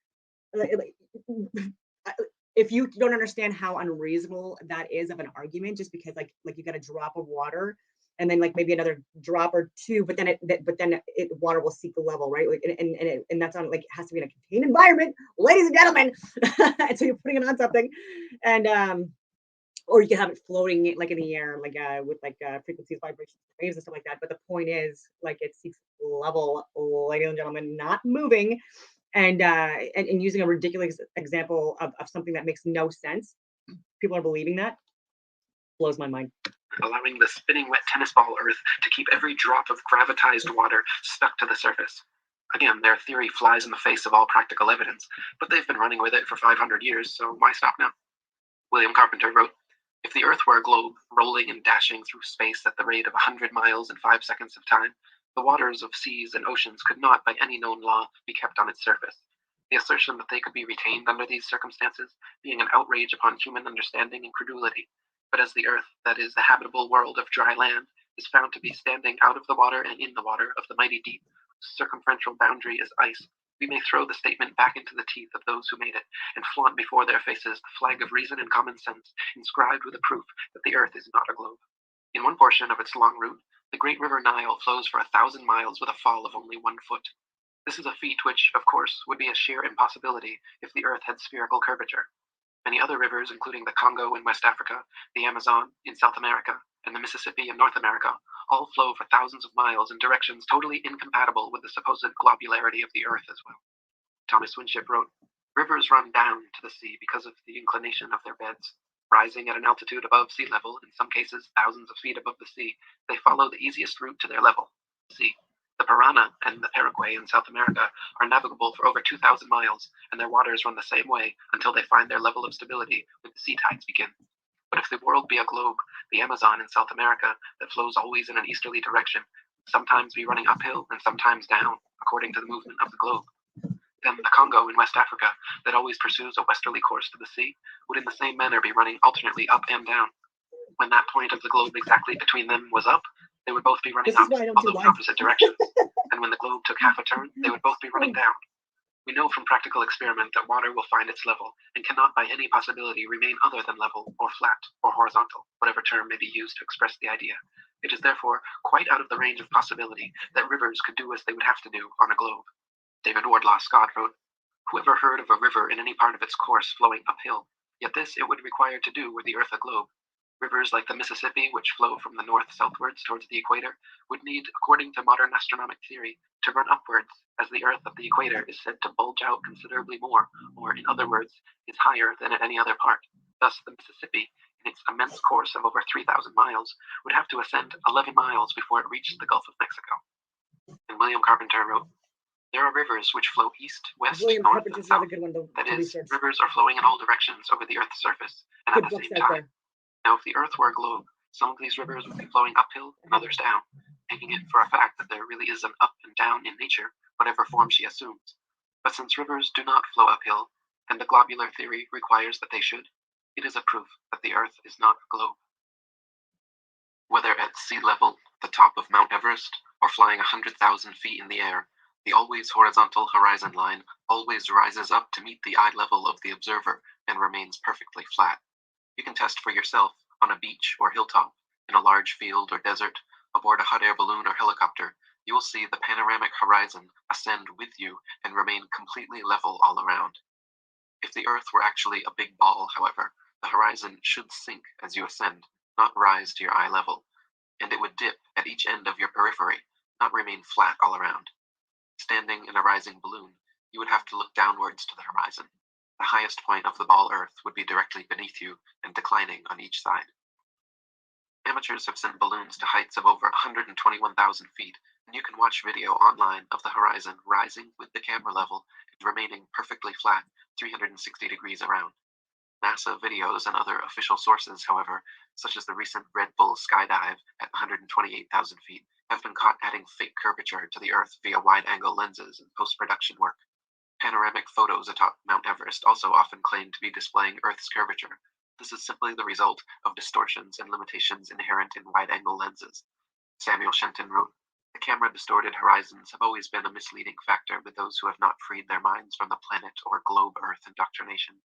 if you don't understand how unreasonable that is of an argument, just because like you got a drop of water and then like maybe another drop or two, but then water will seek the level, right? Like and that's on, like, it has to be in a contained environment, ladies and gentlemen. And so you're putting it on something, and or you can have it floating like in the air, like with like frequencies, vibrations, waves, and stuff like that. But the point is, like, it seeks level, ladies and gentlemen, not moving. And using a ridiculous example of something that makes no sense, people are believing that. Blows my mind. Allowing the spinning wet tennis ball Earth to keep every drop of gravitized water stuck to the surface. Again, their theory flies in the face of all practical evidence, but they've been running with it for 500 years, so why stop now? William Carpenter wrote, If the Earth were a globe, rolling and dashing through space at the rate of 100 miles in 5 seconds of time, the waters of seas and oceans could not, by any known law, be kept on its surface. The assertion that they could be retained under these circumstances being an outrage upon human understanding and credulity. But as the Earth, that is, the habitable world of dry land, is found to be standing out of the water and in the water of the mighty deep, whose circumferential boundary is ice, we may throw the statement back into the teeth of those who made it, and flaunt before their faces the flag of reason and common sense, inscribed with a proof that the Earth is not a globe. In one portion of its long route, the great river Nile flows for 1,000 miles with a fall of only 1 foot. This is a feat which, of course, would be a sheer impossibility if the Earth had spherical curvature. Many other rivers, including the Congo in West Africa, the Amazon in South America, and the Mississippi in North America, all flow for thousands of miles in directions totally incompatible with the supposed globularity of the Earth as well. Thomas Winship wrote, "Rivers run down to the sea because of the inclination of their beds. Rising at an altitude above sea level, in some cases thousands of feet above the sea, they follow the easiest route to their level, the sea. The Parana and the Paraguay in South America are navigable for over 2,000 miles, and their waters run the same way until they find their level of stability when the sea tides begin. But if the world be a globe, the Amazon in South America, that flows always in an easterly direction, would sometimes be running uphill and sometimes down, according to the movement of the globe. Then the Congo in West Africa, that always pursues a westerly course to the sea, would in the same manner be running alternately up and down. When that point of the globe exactly between them was up, they would both be running This is up, why I don't do although in live. opposite directions. And when the globe took half a turn, they would both be running down. We know from practical experiment that water will find its level, and cannot by any possibility remain other than level, or flat, or horizontal, whatever term may be used to express the idea. It is therefore quite out of the range of possibility that rivers could do as they would have to do on a globe." David Wardlaw Scott wrote, "Whoever heard of a river in any part of its course flowing uphill? Yet this it would require to do were the earth a globe. Rivers like the Mississippi, which flow from the north southwards towards the equator, would need, according to modern astronomic theory, to run upwards, as the earth at the equator is said to bulge out considerably more, or, in other words, is higher than at any other part. Thus, the Mississippi, in its immense course of over 3,000 miles, would have to ascend 11 miles before it reached the Gulf of Mexico." And William Carpenter wrote, "There are rivers which flow east, west, William north, Carpenter's and south. another good one to That is, research. rivers are flowing in all directions over the Earth's surface, and Good at the books same out time. there. Now, if the Earth were a globe, some of these rivers would be flowing uphill and others down, making it for a fact that there really is an up and down in nature, whatever form she assumes. But since rivers do not flow uphill, and the globular theory requires that they should, it is a proof that the Earth is not a globe." Whether at sea level, the top of Mount Everest, or flying 100,000 feet in the air, the always horizontal horizon line always rises up to meet the eye level of the observer and remains perfectly flat. You can test for yourself on a beach or hilltop, in a large field or desert, aboard a hot air balloon or helicopter. You will see the panoramic horizon ascend with you and remain completely level all around. If the Earth were actually a big ball, however, the horizon should sink as you ascend, not rise to your eye level, and it would dip at each end of your periphery, not remain flat all around. Standing in a rising balloon, you would have to look downwards to the horizon. The highest point of the ball Earth would be directly beneath you and declining on each side. Amateurs have sent balloons to heights of over 121,000 feet, and you can watch video online of the horizon rising with the camera level and remaining perfectly flat 360 degrees around. NASA videos and other official sources, however, such as the recent Red Bull skydive at 128,000 feet, have been caught adding fake curvature to the Earth via wide-angle lenses and post-production work. Panoramic photos atop Mount Everest also often claim to be displaying Earth's curvature. This is simply the result of distortions and limitations inherent in wide-angle lenses. Samuel Shenton wrote, "The camera-distorted horizons have always been a misleading factor with those who have not freed their minds from the planet or globe Earth indoctrination.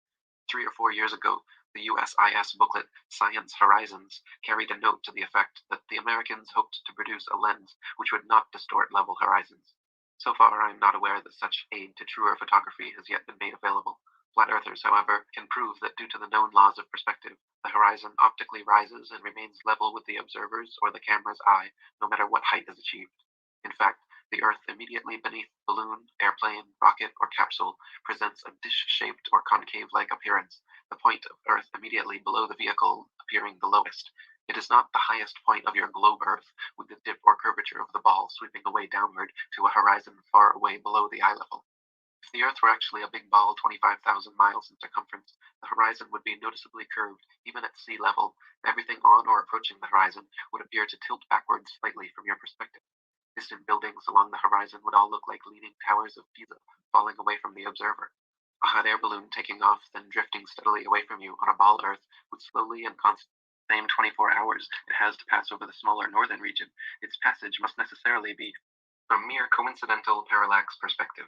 3 or 4 years ago, the USIS booklet Science Horizons carried a note to the effect that the Americans hoped to produce a lens which would not distort level horizons. So far, I am not aware that such aid to truer photography has yet been made available. Flat earthers, however, can prove that due to the known laws of perspective, the horizon optically rises and remains level with the observer's or the camera's eye, no matter what height is achieved. In fact, the Earth immediately beneath balloon, airplane, rocket, or capsule presents a dish-shaped or concave-like appearance, the point of Earth immediately below the vehicle appearing the lowest. It is not the highest point of your globe Earth, with the dip or curvature of the ball sweeping away downward to a horizon far away below the eye level. If the Earth were actually a big ball 25,000 miles in circumference, the horizon would be noticeably curved, even at sea level. Everything on or approaching the horizon would appear to tilt backwards slightly from your perspective. Distant buildings along the horizon would all look like leaning towers of Pisa falling away from the observer. A hot air balloon taking off, then drifting steadily away from you on a ball Earth would slowly and constantly, same 24 hours it has to pass over the smaller northern region, its passage must necessarily be a mere coincidental parallax perspective.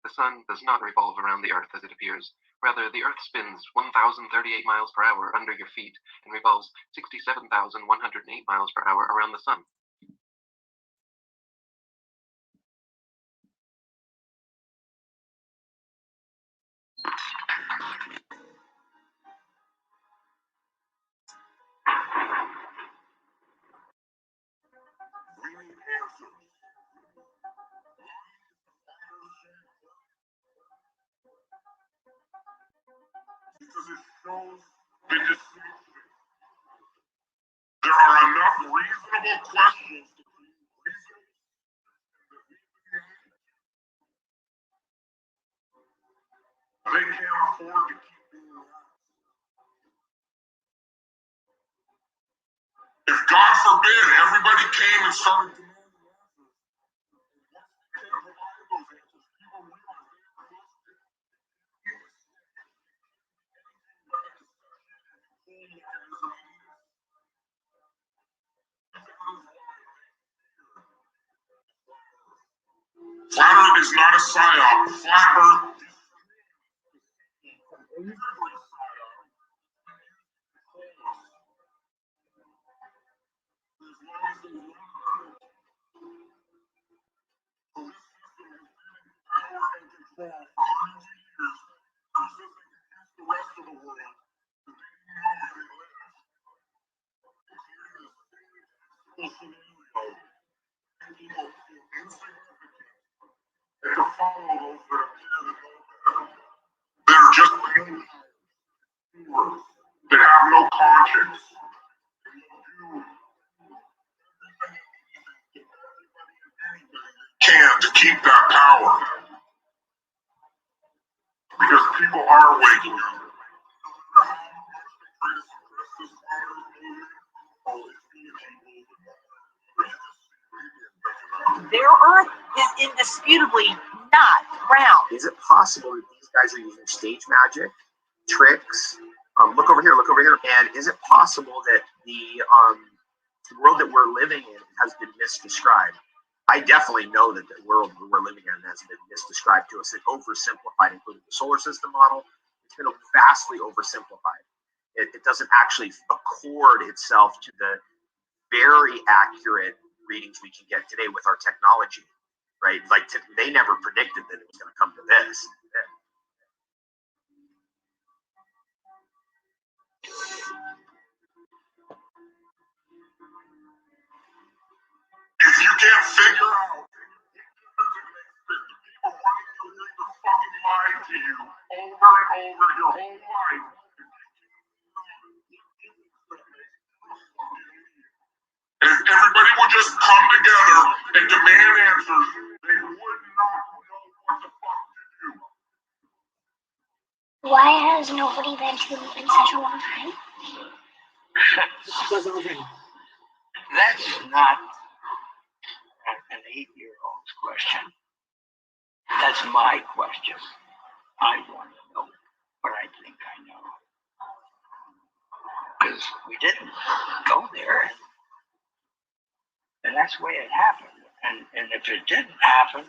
The sun does not revolve around the Earth as it appears. Rather, the Earth spins 1,038 miles per hour under your feet and revolves 67,108 miles per hour around the sun. Because it shows the decision. There are enough reasonable questions to be reasonable. They can't afford to keep being around. If God forbid everybody came and started demanding answers, once they can't provide those answers, people realize they are close to Flat Earth is not a psyop. Flat Earth is the rest of the world. And to follow those that appear they're just that have no conscience. Can to keep that power. Because people are waking up. Their Earth is indisputably not round. Is it possible that these guys are using stage magic, tricks? Look over here, And is it possible that the world that we're living in has been misdescribed? I definitely know that the world we're living in has been misdescribed to us and oversimplified, including the solar system model. It's been vastly oversimplified. It doesn't actually accord itself to the very accurate readings we can get today with our technology, right? Like they never predicted that it was going to come to this. If you can't figure out, people wanting to read the fucking lie to you over and over your whole life. And if everybody would just come together and demand answers, they would not know what the fuck to do. Why has nobody been to the moon in such a long time? That's not an 8-year-old's question. That's my question. I want to know what I think I know. Because we didn't go there, and that's the way it happened. And if it didn't happen,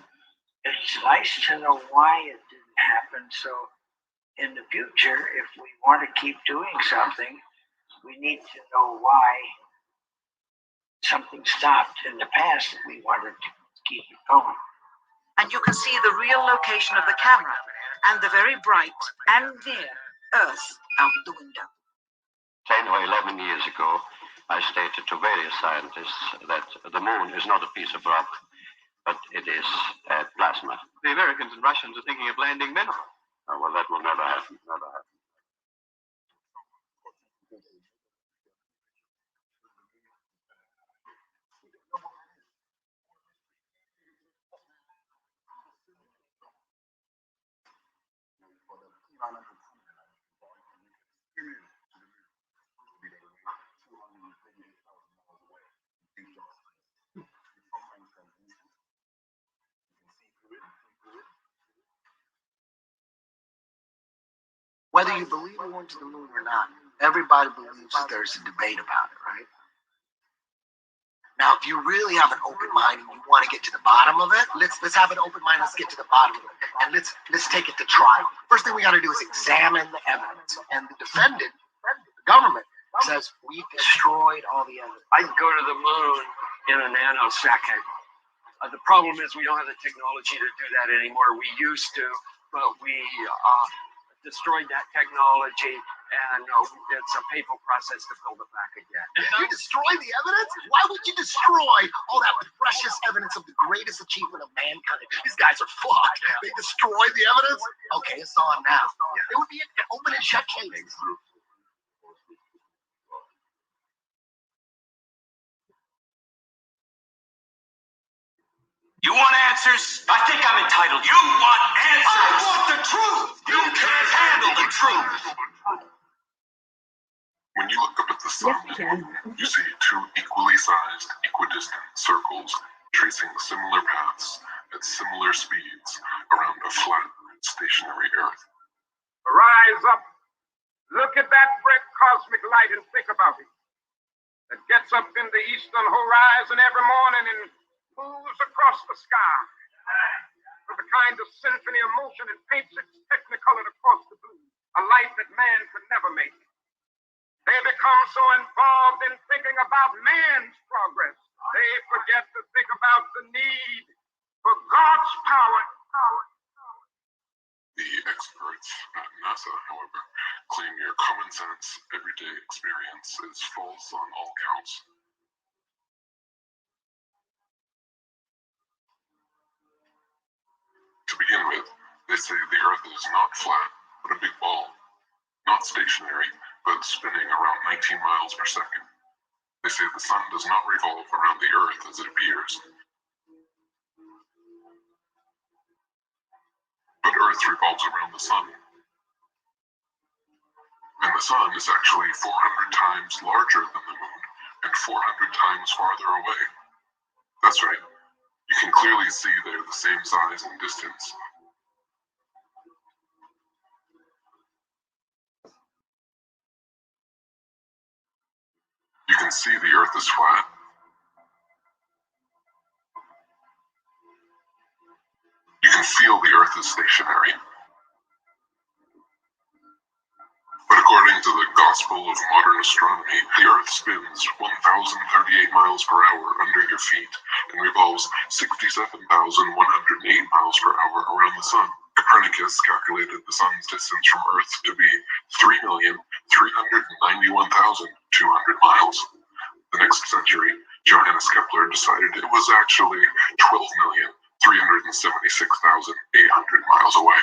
it's nice to know why it didn't happen. So in the future, if we want to keep doing something, we need to know why something stopped in the past that we wanted to keep it going. And you can see the real location of the camera and the very bright and near Earth out the window. 10 or 11 years ago, I stated to various scientists that the moon is not a piece of rock, but it is plasma. The Americans and Russians are thinking of landing men. Oh, well, that will never happen. Never happen. whether you believe we went to the moon or not, everybody believes that there's a debate about it, right? Now, if you really have an open mind and you want to get to the bottom of it, let's have an open mind. Let's get to the bottom of it, and let's take it to trial. First thing we got to do is examine the evidence. And the defendant, the government, says we destroyed all the evidence. I'd go to the moon in a nanosecond. The problem is we don't have the technology to do that anymore. We used to, but we destroyed that technology, and it's a painful process to build it back again. You destroy the evidence? Why would you destroy all that precious evidence of the greatest achievement of mankind? These guys are fucked. They destroy the evidence? Okay, it's on now. It would be an open and shut case. You want answers? I think I'm entitled. You want answers? I want the truth. You can't handle the truth. When you look up at the sun, you see two equally sized, equidistant circles tracing similar paths at similar speeds around a flat, stationary Earth. Rise up. Look at that bright cosmic light and think about it. It gets up in the eastern horizon every morning and moves across the sky with a kind of symphony of motion and paints its technicolor across the blue, a light that man could never make. They become so involved in thinking about man's progress, they forget to think about the need for God's power. The experts at NASA, however, claim your common sense, everyday experience is false on all counts. To begin with, they say the Earth is not flat, but a big ball. Not stationary, but spinning around 19 miles per second. They say the sun does not revolve around the Earth as it appears. But Earth revolves around the sun. And the sun is actually 400 times larger than the moon and 400 times farther away. That's right. You can clearly see they're the same size and distance. You can see the Earth is flat. You can feel the Earth is stationary. But according to the Gospel of Modern Astronomy, the Earth spins 1,038 miles per hour under your feet and revolves 67,108 miles per hour around the sun. Copernicus calculated the sun's distance from Earth to be 3,391,200 miles. The next century, Johannes Kepler decided it was actually 12,376,800 miles away.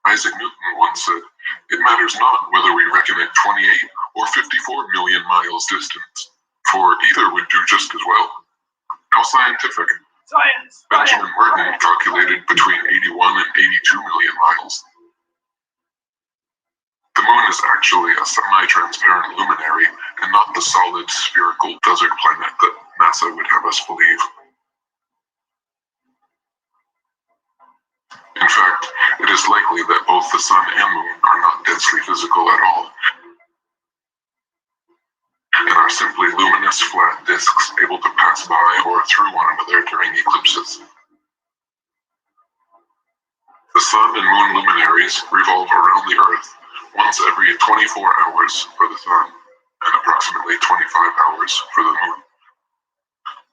Isaac Newton once said, "It matters not whether we reckon it 28 or 54 million miles distant, for either would do just as well." How scientific. Science! Benjamin Merton calculated between 81 and 82 million miles. The moon is actually a semi-transparent luminary and not the solid spherical desert planet that NASA would have us believe. In fact, it is likely that both the sun and moon are not densely physical at all, and are simply luminous flat disks able to pass by or through one another during eclipses. The sun and moon luminaries revolve around the Earth once every 24 hours for the sun and approximately 25 hours for the moon,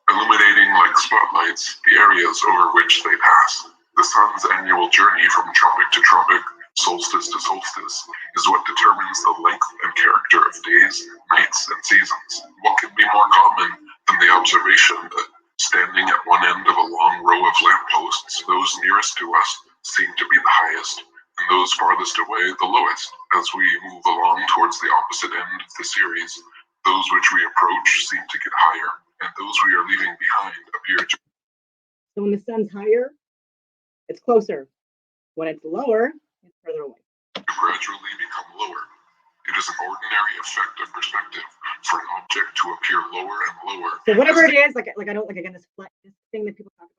illuminating like spotlights the areas over which they pass. The sun's annual journey from tropic to tropic, solstice to solstice, is what determines the length and character of days, nights, and seasons. What could be more common than the observation that, standing at one end of a long row of lampposts, those nearest to us seem to be the highest, and those farthest away the lowest. As we move along towards the opposite end of the series, those which we approach seem to get higher, and those we are leaving behind appear to... So when the sun's higher, it's closer. When it's lower, it's further away. ...gradually become lower. It is an ordinary effect of perspective for an object to appear lower and lower. So whatever it is, like I don't, like again, this thing that people talk about,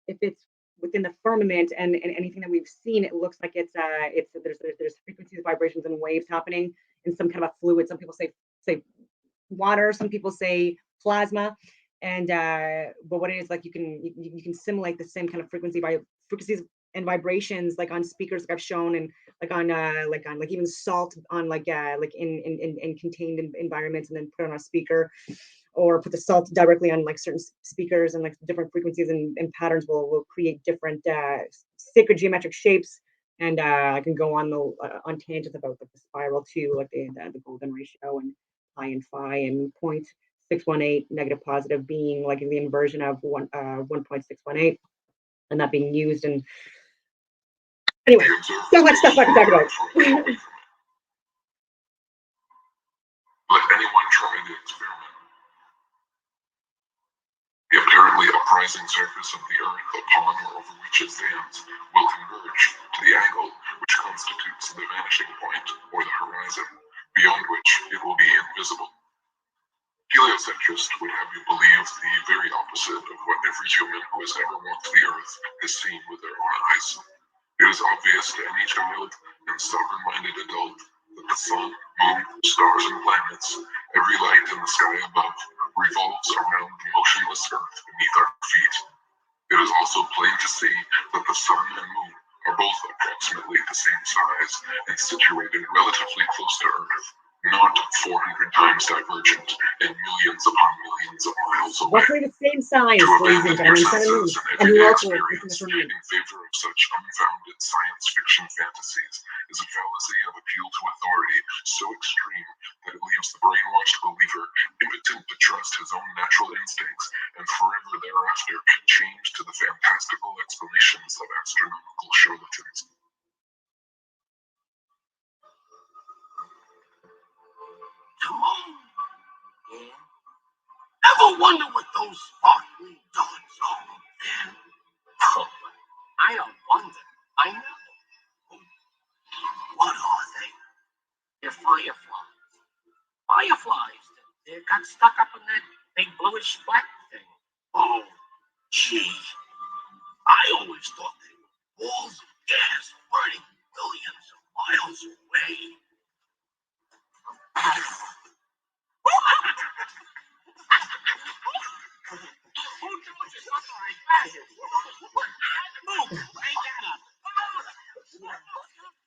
if it's within the firmament and anything that we've seen, it looks like there's frequencies, vibrations, and waves happening in some kind of a fluid. Some people say water, some people say plasma, and but what it is, like, you can simulate the same kind of frequencies and vibrations, like on speakers, like I've shown, and like even salt on like in contained environments, and then put it on a speaker, or put the salt directly on like certain speakers, and like different frequencies and patterns will create different sacred geometric shapes. And I can go on tangents about like the spiral too, like the golden ratio and pi and phi, and 0.618 negative positive being like the inversion of 1.618, and that being used. And anyway, so much stuff I can talk about. Let anyone try the experiment. The apparently uprising surface of the Earth upon or over which it stands will converge to the angle which constitutes the vanishing point or the horizon, beyond which it will be invisible. Heliocentrists would have you believe the very opposite of what every human who has ever walked the Earth has seen with their own eyes. It is obvious to any child and sober-minded adult that the sun, moon, stars, and planets, every light in the sky above, revolves around the motionless Earth beneath our feet. It is also plain to see that the sun and moon are both approximately the same size and situated relatively close to Earth, not 400 times divergent and millions upon millions of miles away. Roughly the same size, To ladies and abandon your gentlemen, senses and and everyday also experience in favor of such unfounded science fiction fantasies is a fallacy of appeal to authority so extreme that it leaves the brainwashed believer impotent to trust his own natural instincts, and forever thereafter chained to the fantastical explanations of astronomical charlatans. The moon. Yeah. Ever wonder what those sparkling dots are up there? Oh, I don't wonder. I know. What are they? They're fireflies. Fireflies. They got stuck up in that big bluish black thing. Oh, gee. I always thought they were balls of gas burning millions of miles away.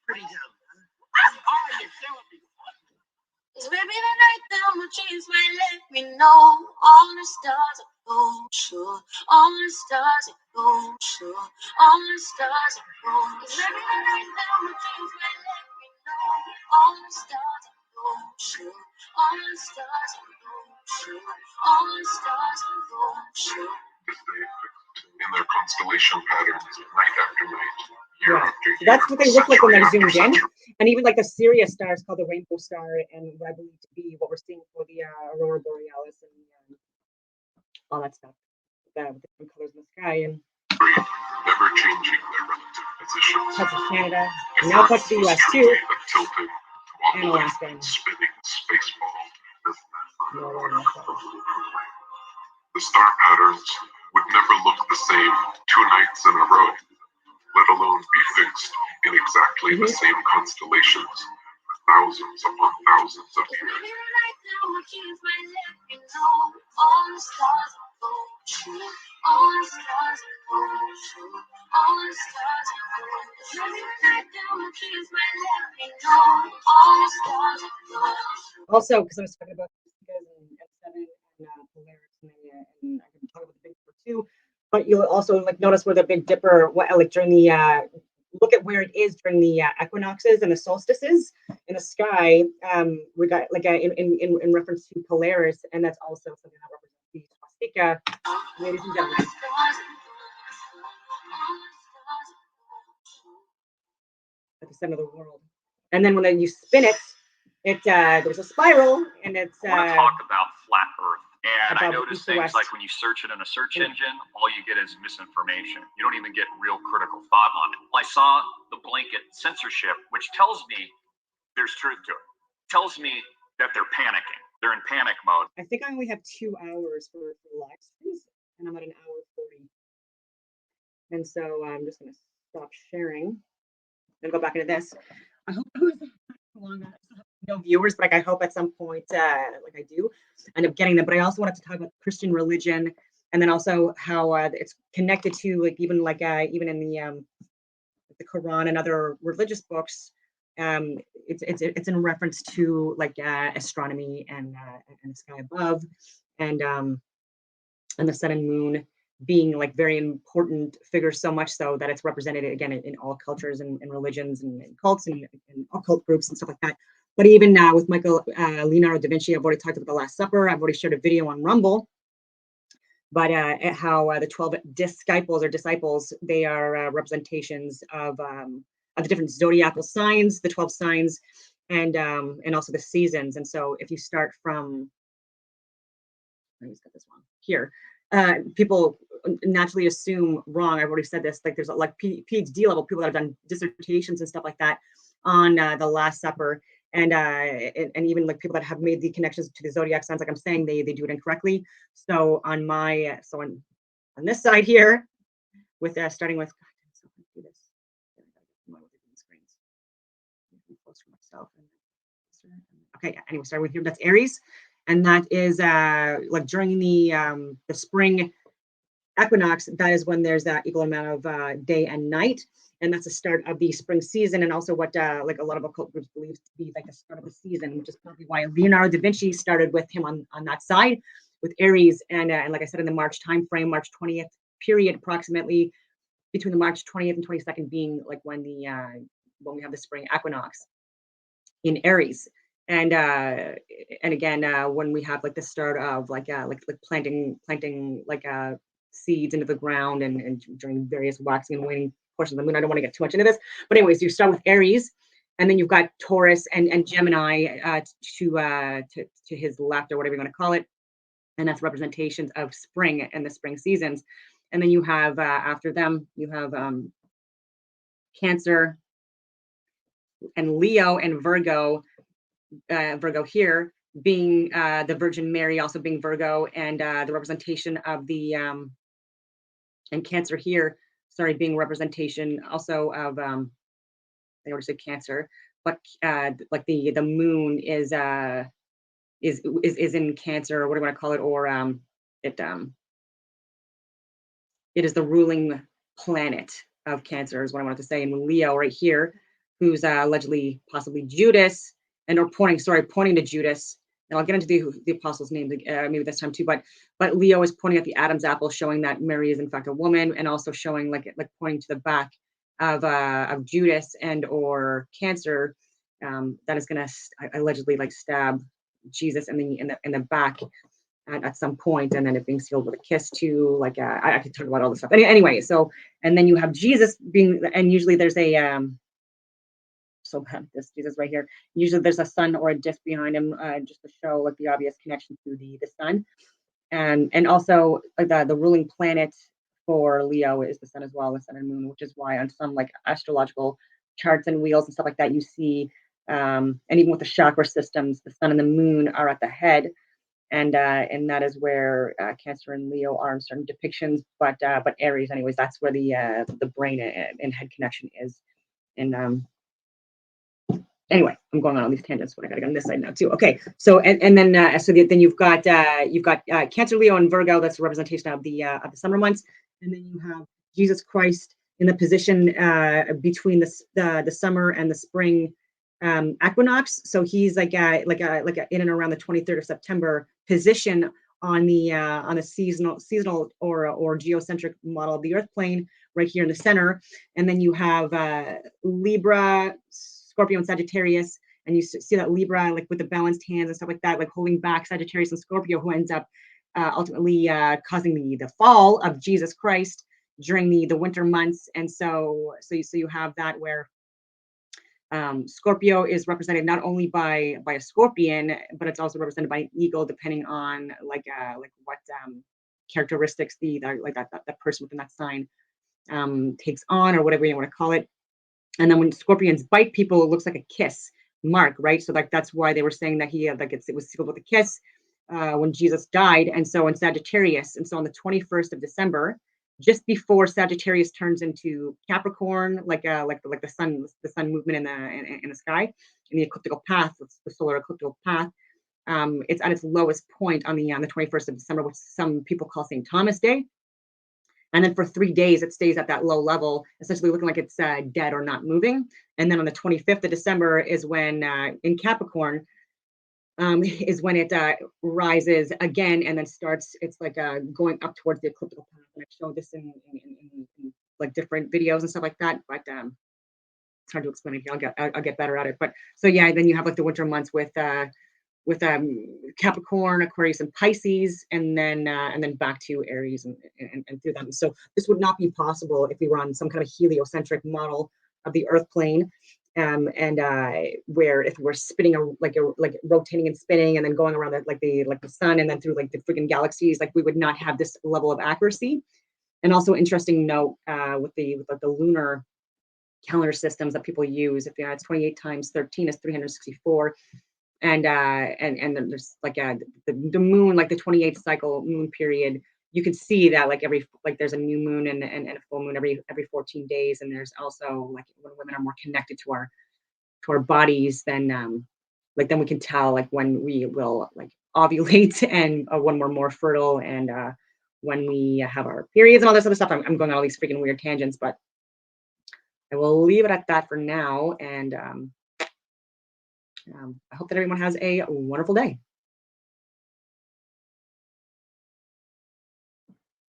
Pretty down. Oh, you're killing me. Cause maybe the night that my dreams might let me know all the stars are gold, sure. All the stars are gold, sure. All the stars are gold. Cause maybe the night that my dreams might let me know all the stars are gold, sure. All the stars are gold, sure. All the stars are gold, sure. In their constellation patterns, night after night, year Yeah, after year, so that's what they look like when they're century zoomed after in. And even like the Sirius star is called the rainbow star, and what I believe to be what we're seeing for the aurora borealis and all that stuff, with the different colors in the sky. And never changing their relative positions. parts of Canada, and now parts of the US too, Tilted, and Alaska. And spinning space ball as Norway and Alaska. the star patterns would never look the same 2 nights in a row, let alone be fixed in exactly the same constellations for thousands upon thousands of years. Maybe the night that my dreams might let me know all the stars are gold, true. All the stars are gold, true. All the stars are gold. Maybe the night that my dreams might let me know all the stars are gold. Also, because I was talking about and F7 and Polaris, and I can talk about the Big Dipper too. But you'll also like notice where the Big Dipper, like during the look at where it is during the equinoxes and the solstices in the sky. We got like in reference to Polaris, and that's also something that represents the swastika, ladies and gentlemen, at the center of the world. And then when you spin it, there's a spiral, and it's I want to talk about flat Earth. And I about notice east to things west. like when you search it in a search engine, all you get is misinformation. You don't even get real critical thought on it. I saw the blanket censorship, which tells me there's truth to it. Tells me that they're panicking. They're in panic mode. I think I only have 2 hours for live streams, and I'm at an hour 40. And so I'm just going to stop sharing and go back into this. I hope it was long. I still have no viewers, but like I hope at some point, like I do, end up getting them. But I also wanted to talk about Christian religion, and then also how it's connected to like even in the Quran and other religious books. It's in reference to like astronomy and the sky above, and the sun and moon being like very important figures, so much so that it's represented again in all cultures and religions and cults and occult groups and stuff like that. But even now with Leonardo da Vinci, I've already talked about the Last Supper. I've already shared a video on Rumble, but how the 12 disciples, they are representations of the different zodiacal signs, the 12 signs, and also the seasons. And so if you start from, I just got this one here. People naturally assume wrong. I've already said this. Like there's like PhD level people that have done dissertations and stuff like that on the Last Supper, and even like people that have made the connections to the zodiac signs. Like I'm saying, they do it incorrectly. So on my on this side here, with starting with, do this. Okay. Anyway, starting with here. That's Aries. And that is like during the spring equinox, that is when there's that equal amount of day and night, and that's the start of the spring season, and also what like a lot of occult groups believe to be like the start of the season, which is probably why Leonardo da Vinci started with him on that side with Aries, and like I said, in the March time frame, March 20th period, approximately between the March 20th and 22nd being like when we have the spring equinox in Aries. And again, when we have like the start of like planting like seeds into the ground and during various waxing and waning portions of the moon. I don't want to get too much into this, but anyways, you start with Aries, and then you've got Taurus and Gemini to his left, or whatever you want to call it, and that's representations of spring and the spring seasons. And then you have after them you have Cancer and Leo and Virgo. Virgo here being the Virgin Mary, also being Virgo, and the representation of the and Cancer here, sorry, being representation also of I already said Cancer, but like the moon is in Cancer, or what do you want to call it, or it is the ruling planet of Cancer is what I wanted to say. And Leo right here, who's allegedly possibly Judas, and or pointing to Judas. And I'll get into the apostles' names maybe this time too. But Leo is pointing at the Adam's apple, showing that Mary is in fact a woman, and also showing like pointing to the back of Judas and or Cancer, that is going to allegedly like stab Jesus in the back at some point, and then it being sealed with a kiss too. Like I could talk about all this stuff. Anyway, so and then you have Jesus being, and usually there's a so bad, this Jesus right here. Usually there's a sun or a disc behind him, just to show like the obvious connection to the sun, and also the ruling planet for Leo is the sun as well, the sun and moon, which is why on some like astrological charts and wheels and stuff like that, you see, and even with the chakra systems, the sun and the moon are at the head, and that is where Cancer and Leo are in certain depictions, but Aries, anyways, that's where the brain and head connection is, and anyway, I'm going on all these tangents, but I gotta go on this side now too. Okay, so and then then you've got Cancer, Leo, and Virgo. That's a representation of the summer months, and then you have Jesus Christ in the position between the summer and the spring equinox. So he's like in and around the 23rd of September position on the seasonal or geocentric model of the Earth plane right here in the center, and then you have Libra, Scorpio, and Sagittarius, and you see that Libra like with the balanced hands and stuff like that, like holding back Sagittarius and Scorpio, who ends up ultimately causing the fall of Jesus Christ during the winter months. And so you have that where Scorpio is represented not only by a scorpion, but it's also represented by an eagle, depending on like what characteristics that person within that sign takes on, or whatever you want to call it. And then when scorpions bite people, it looks like a kiss mark, right? So like that's why they were saying that he it was sealed with a kiss when Jesus died. And so in Sagittarius, and so on the 21st of December, just before Sagittarius turns into Capricorn, like the sun movement in the sky, in the ecliptical path, the solar ecliptical path. It's at its lowest point on the 21st of December, which some people call St. Thomas Day. And then for 3 days, it stays at that low level, essentially looking like it's dead or not moving. And then on the 25th of December is when in Capricorn, is when it rises again and then starts. It's like going up towards the ecliptical path. And I've shown this in like different videos and stuff like that. But it's hard to explain it here. I'll get better at it. But so yeah, then you have like the winter months with Capricorn, Aquarius, and Pisces, and then back to Aries and through them. So this would not be possible if we were on some kind of heliocentric model of the Earth plane, where if we're spinning like rotating and spinning and then going around the sun and then through like the freaking galaxies, like we would not have this level of accuracy. And also interesting note with the lunar calendar systems that people use, if it's 28 times 13 is 364. And then there's like the moon, like the 28th cycle moon period, you can see that like there's a new moon and a full moon every 14 days. And there's also like when women are more connected to our bodies, then then we can tell like when we will like ovulate and when we're more fertile and when we have our periods and all this other stuff. I'm going on all these freaking weird tangents, but I will leave it at that for now. And I hope that everyone has a wonderful day.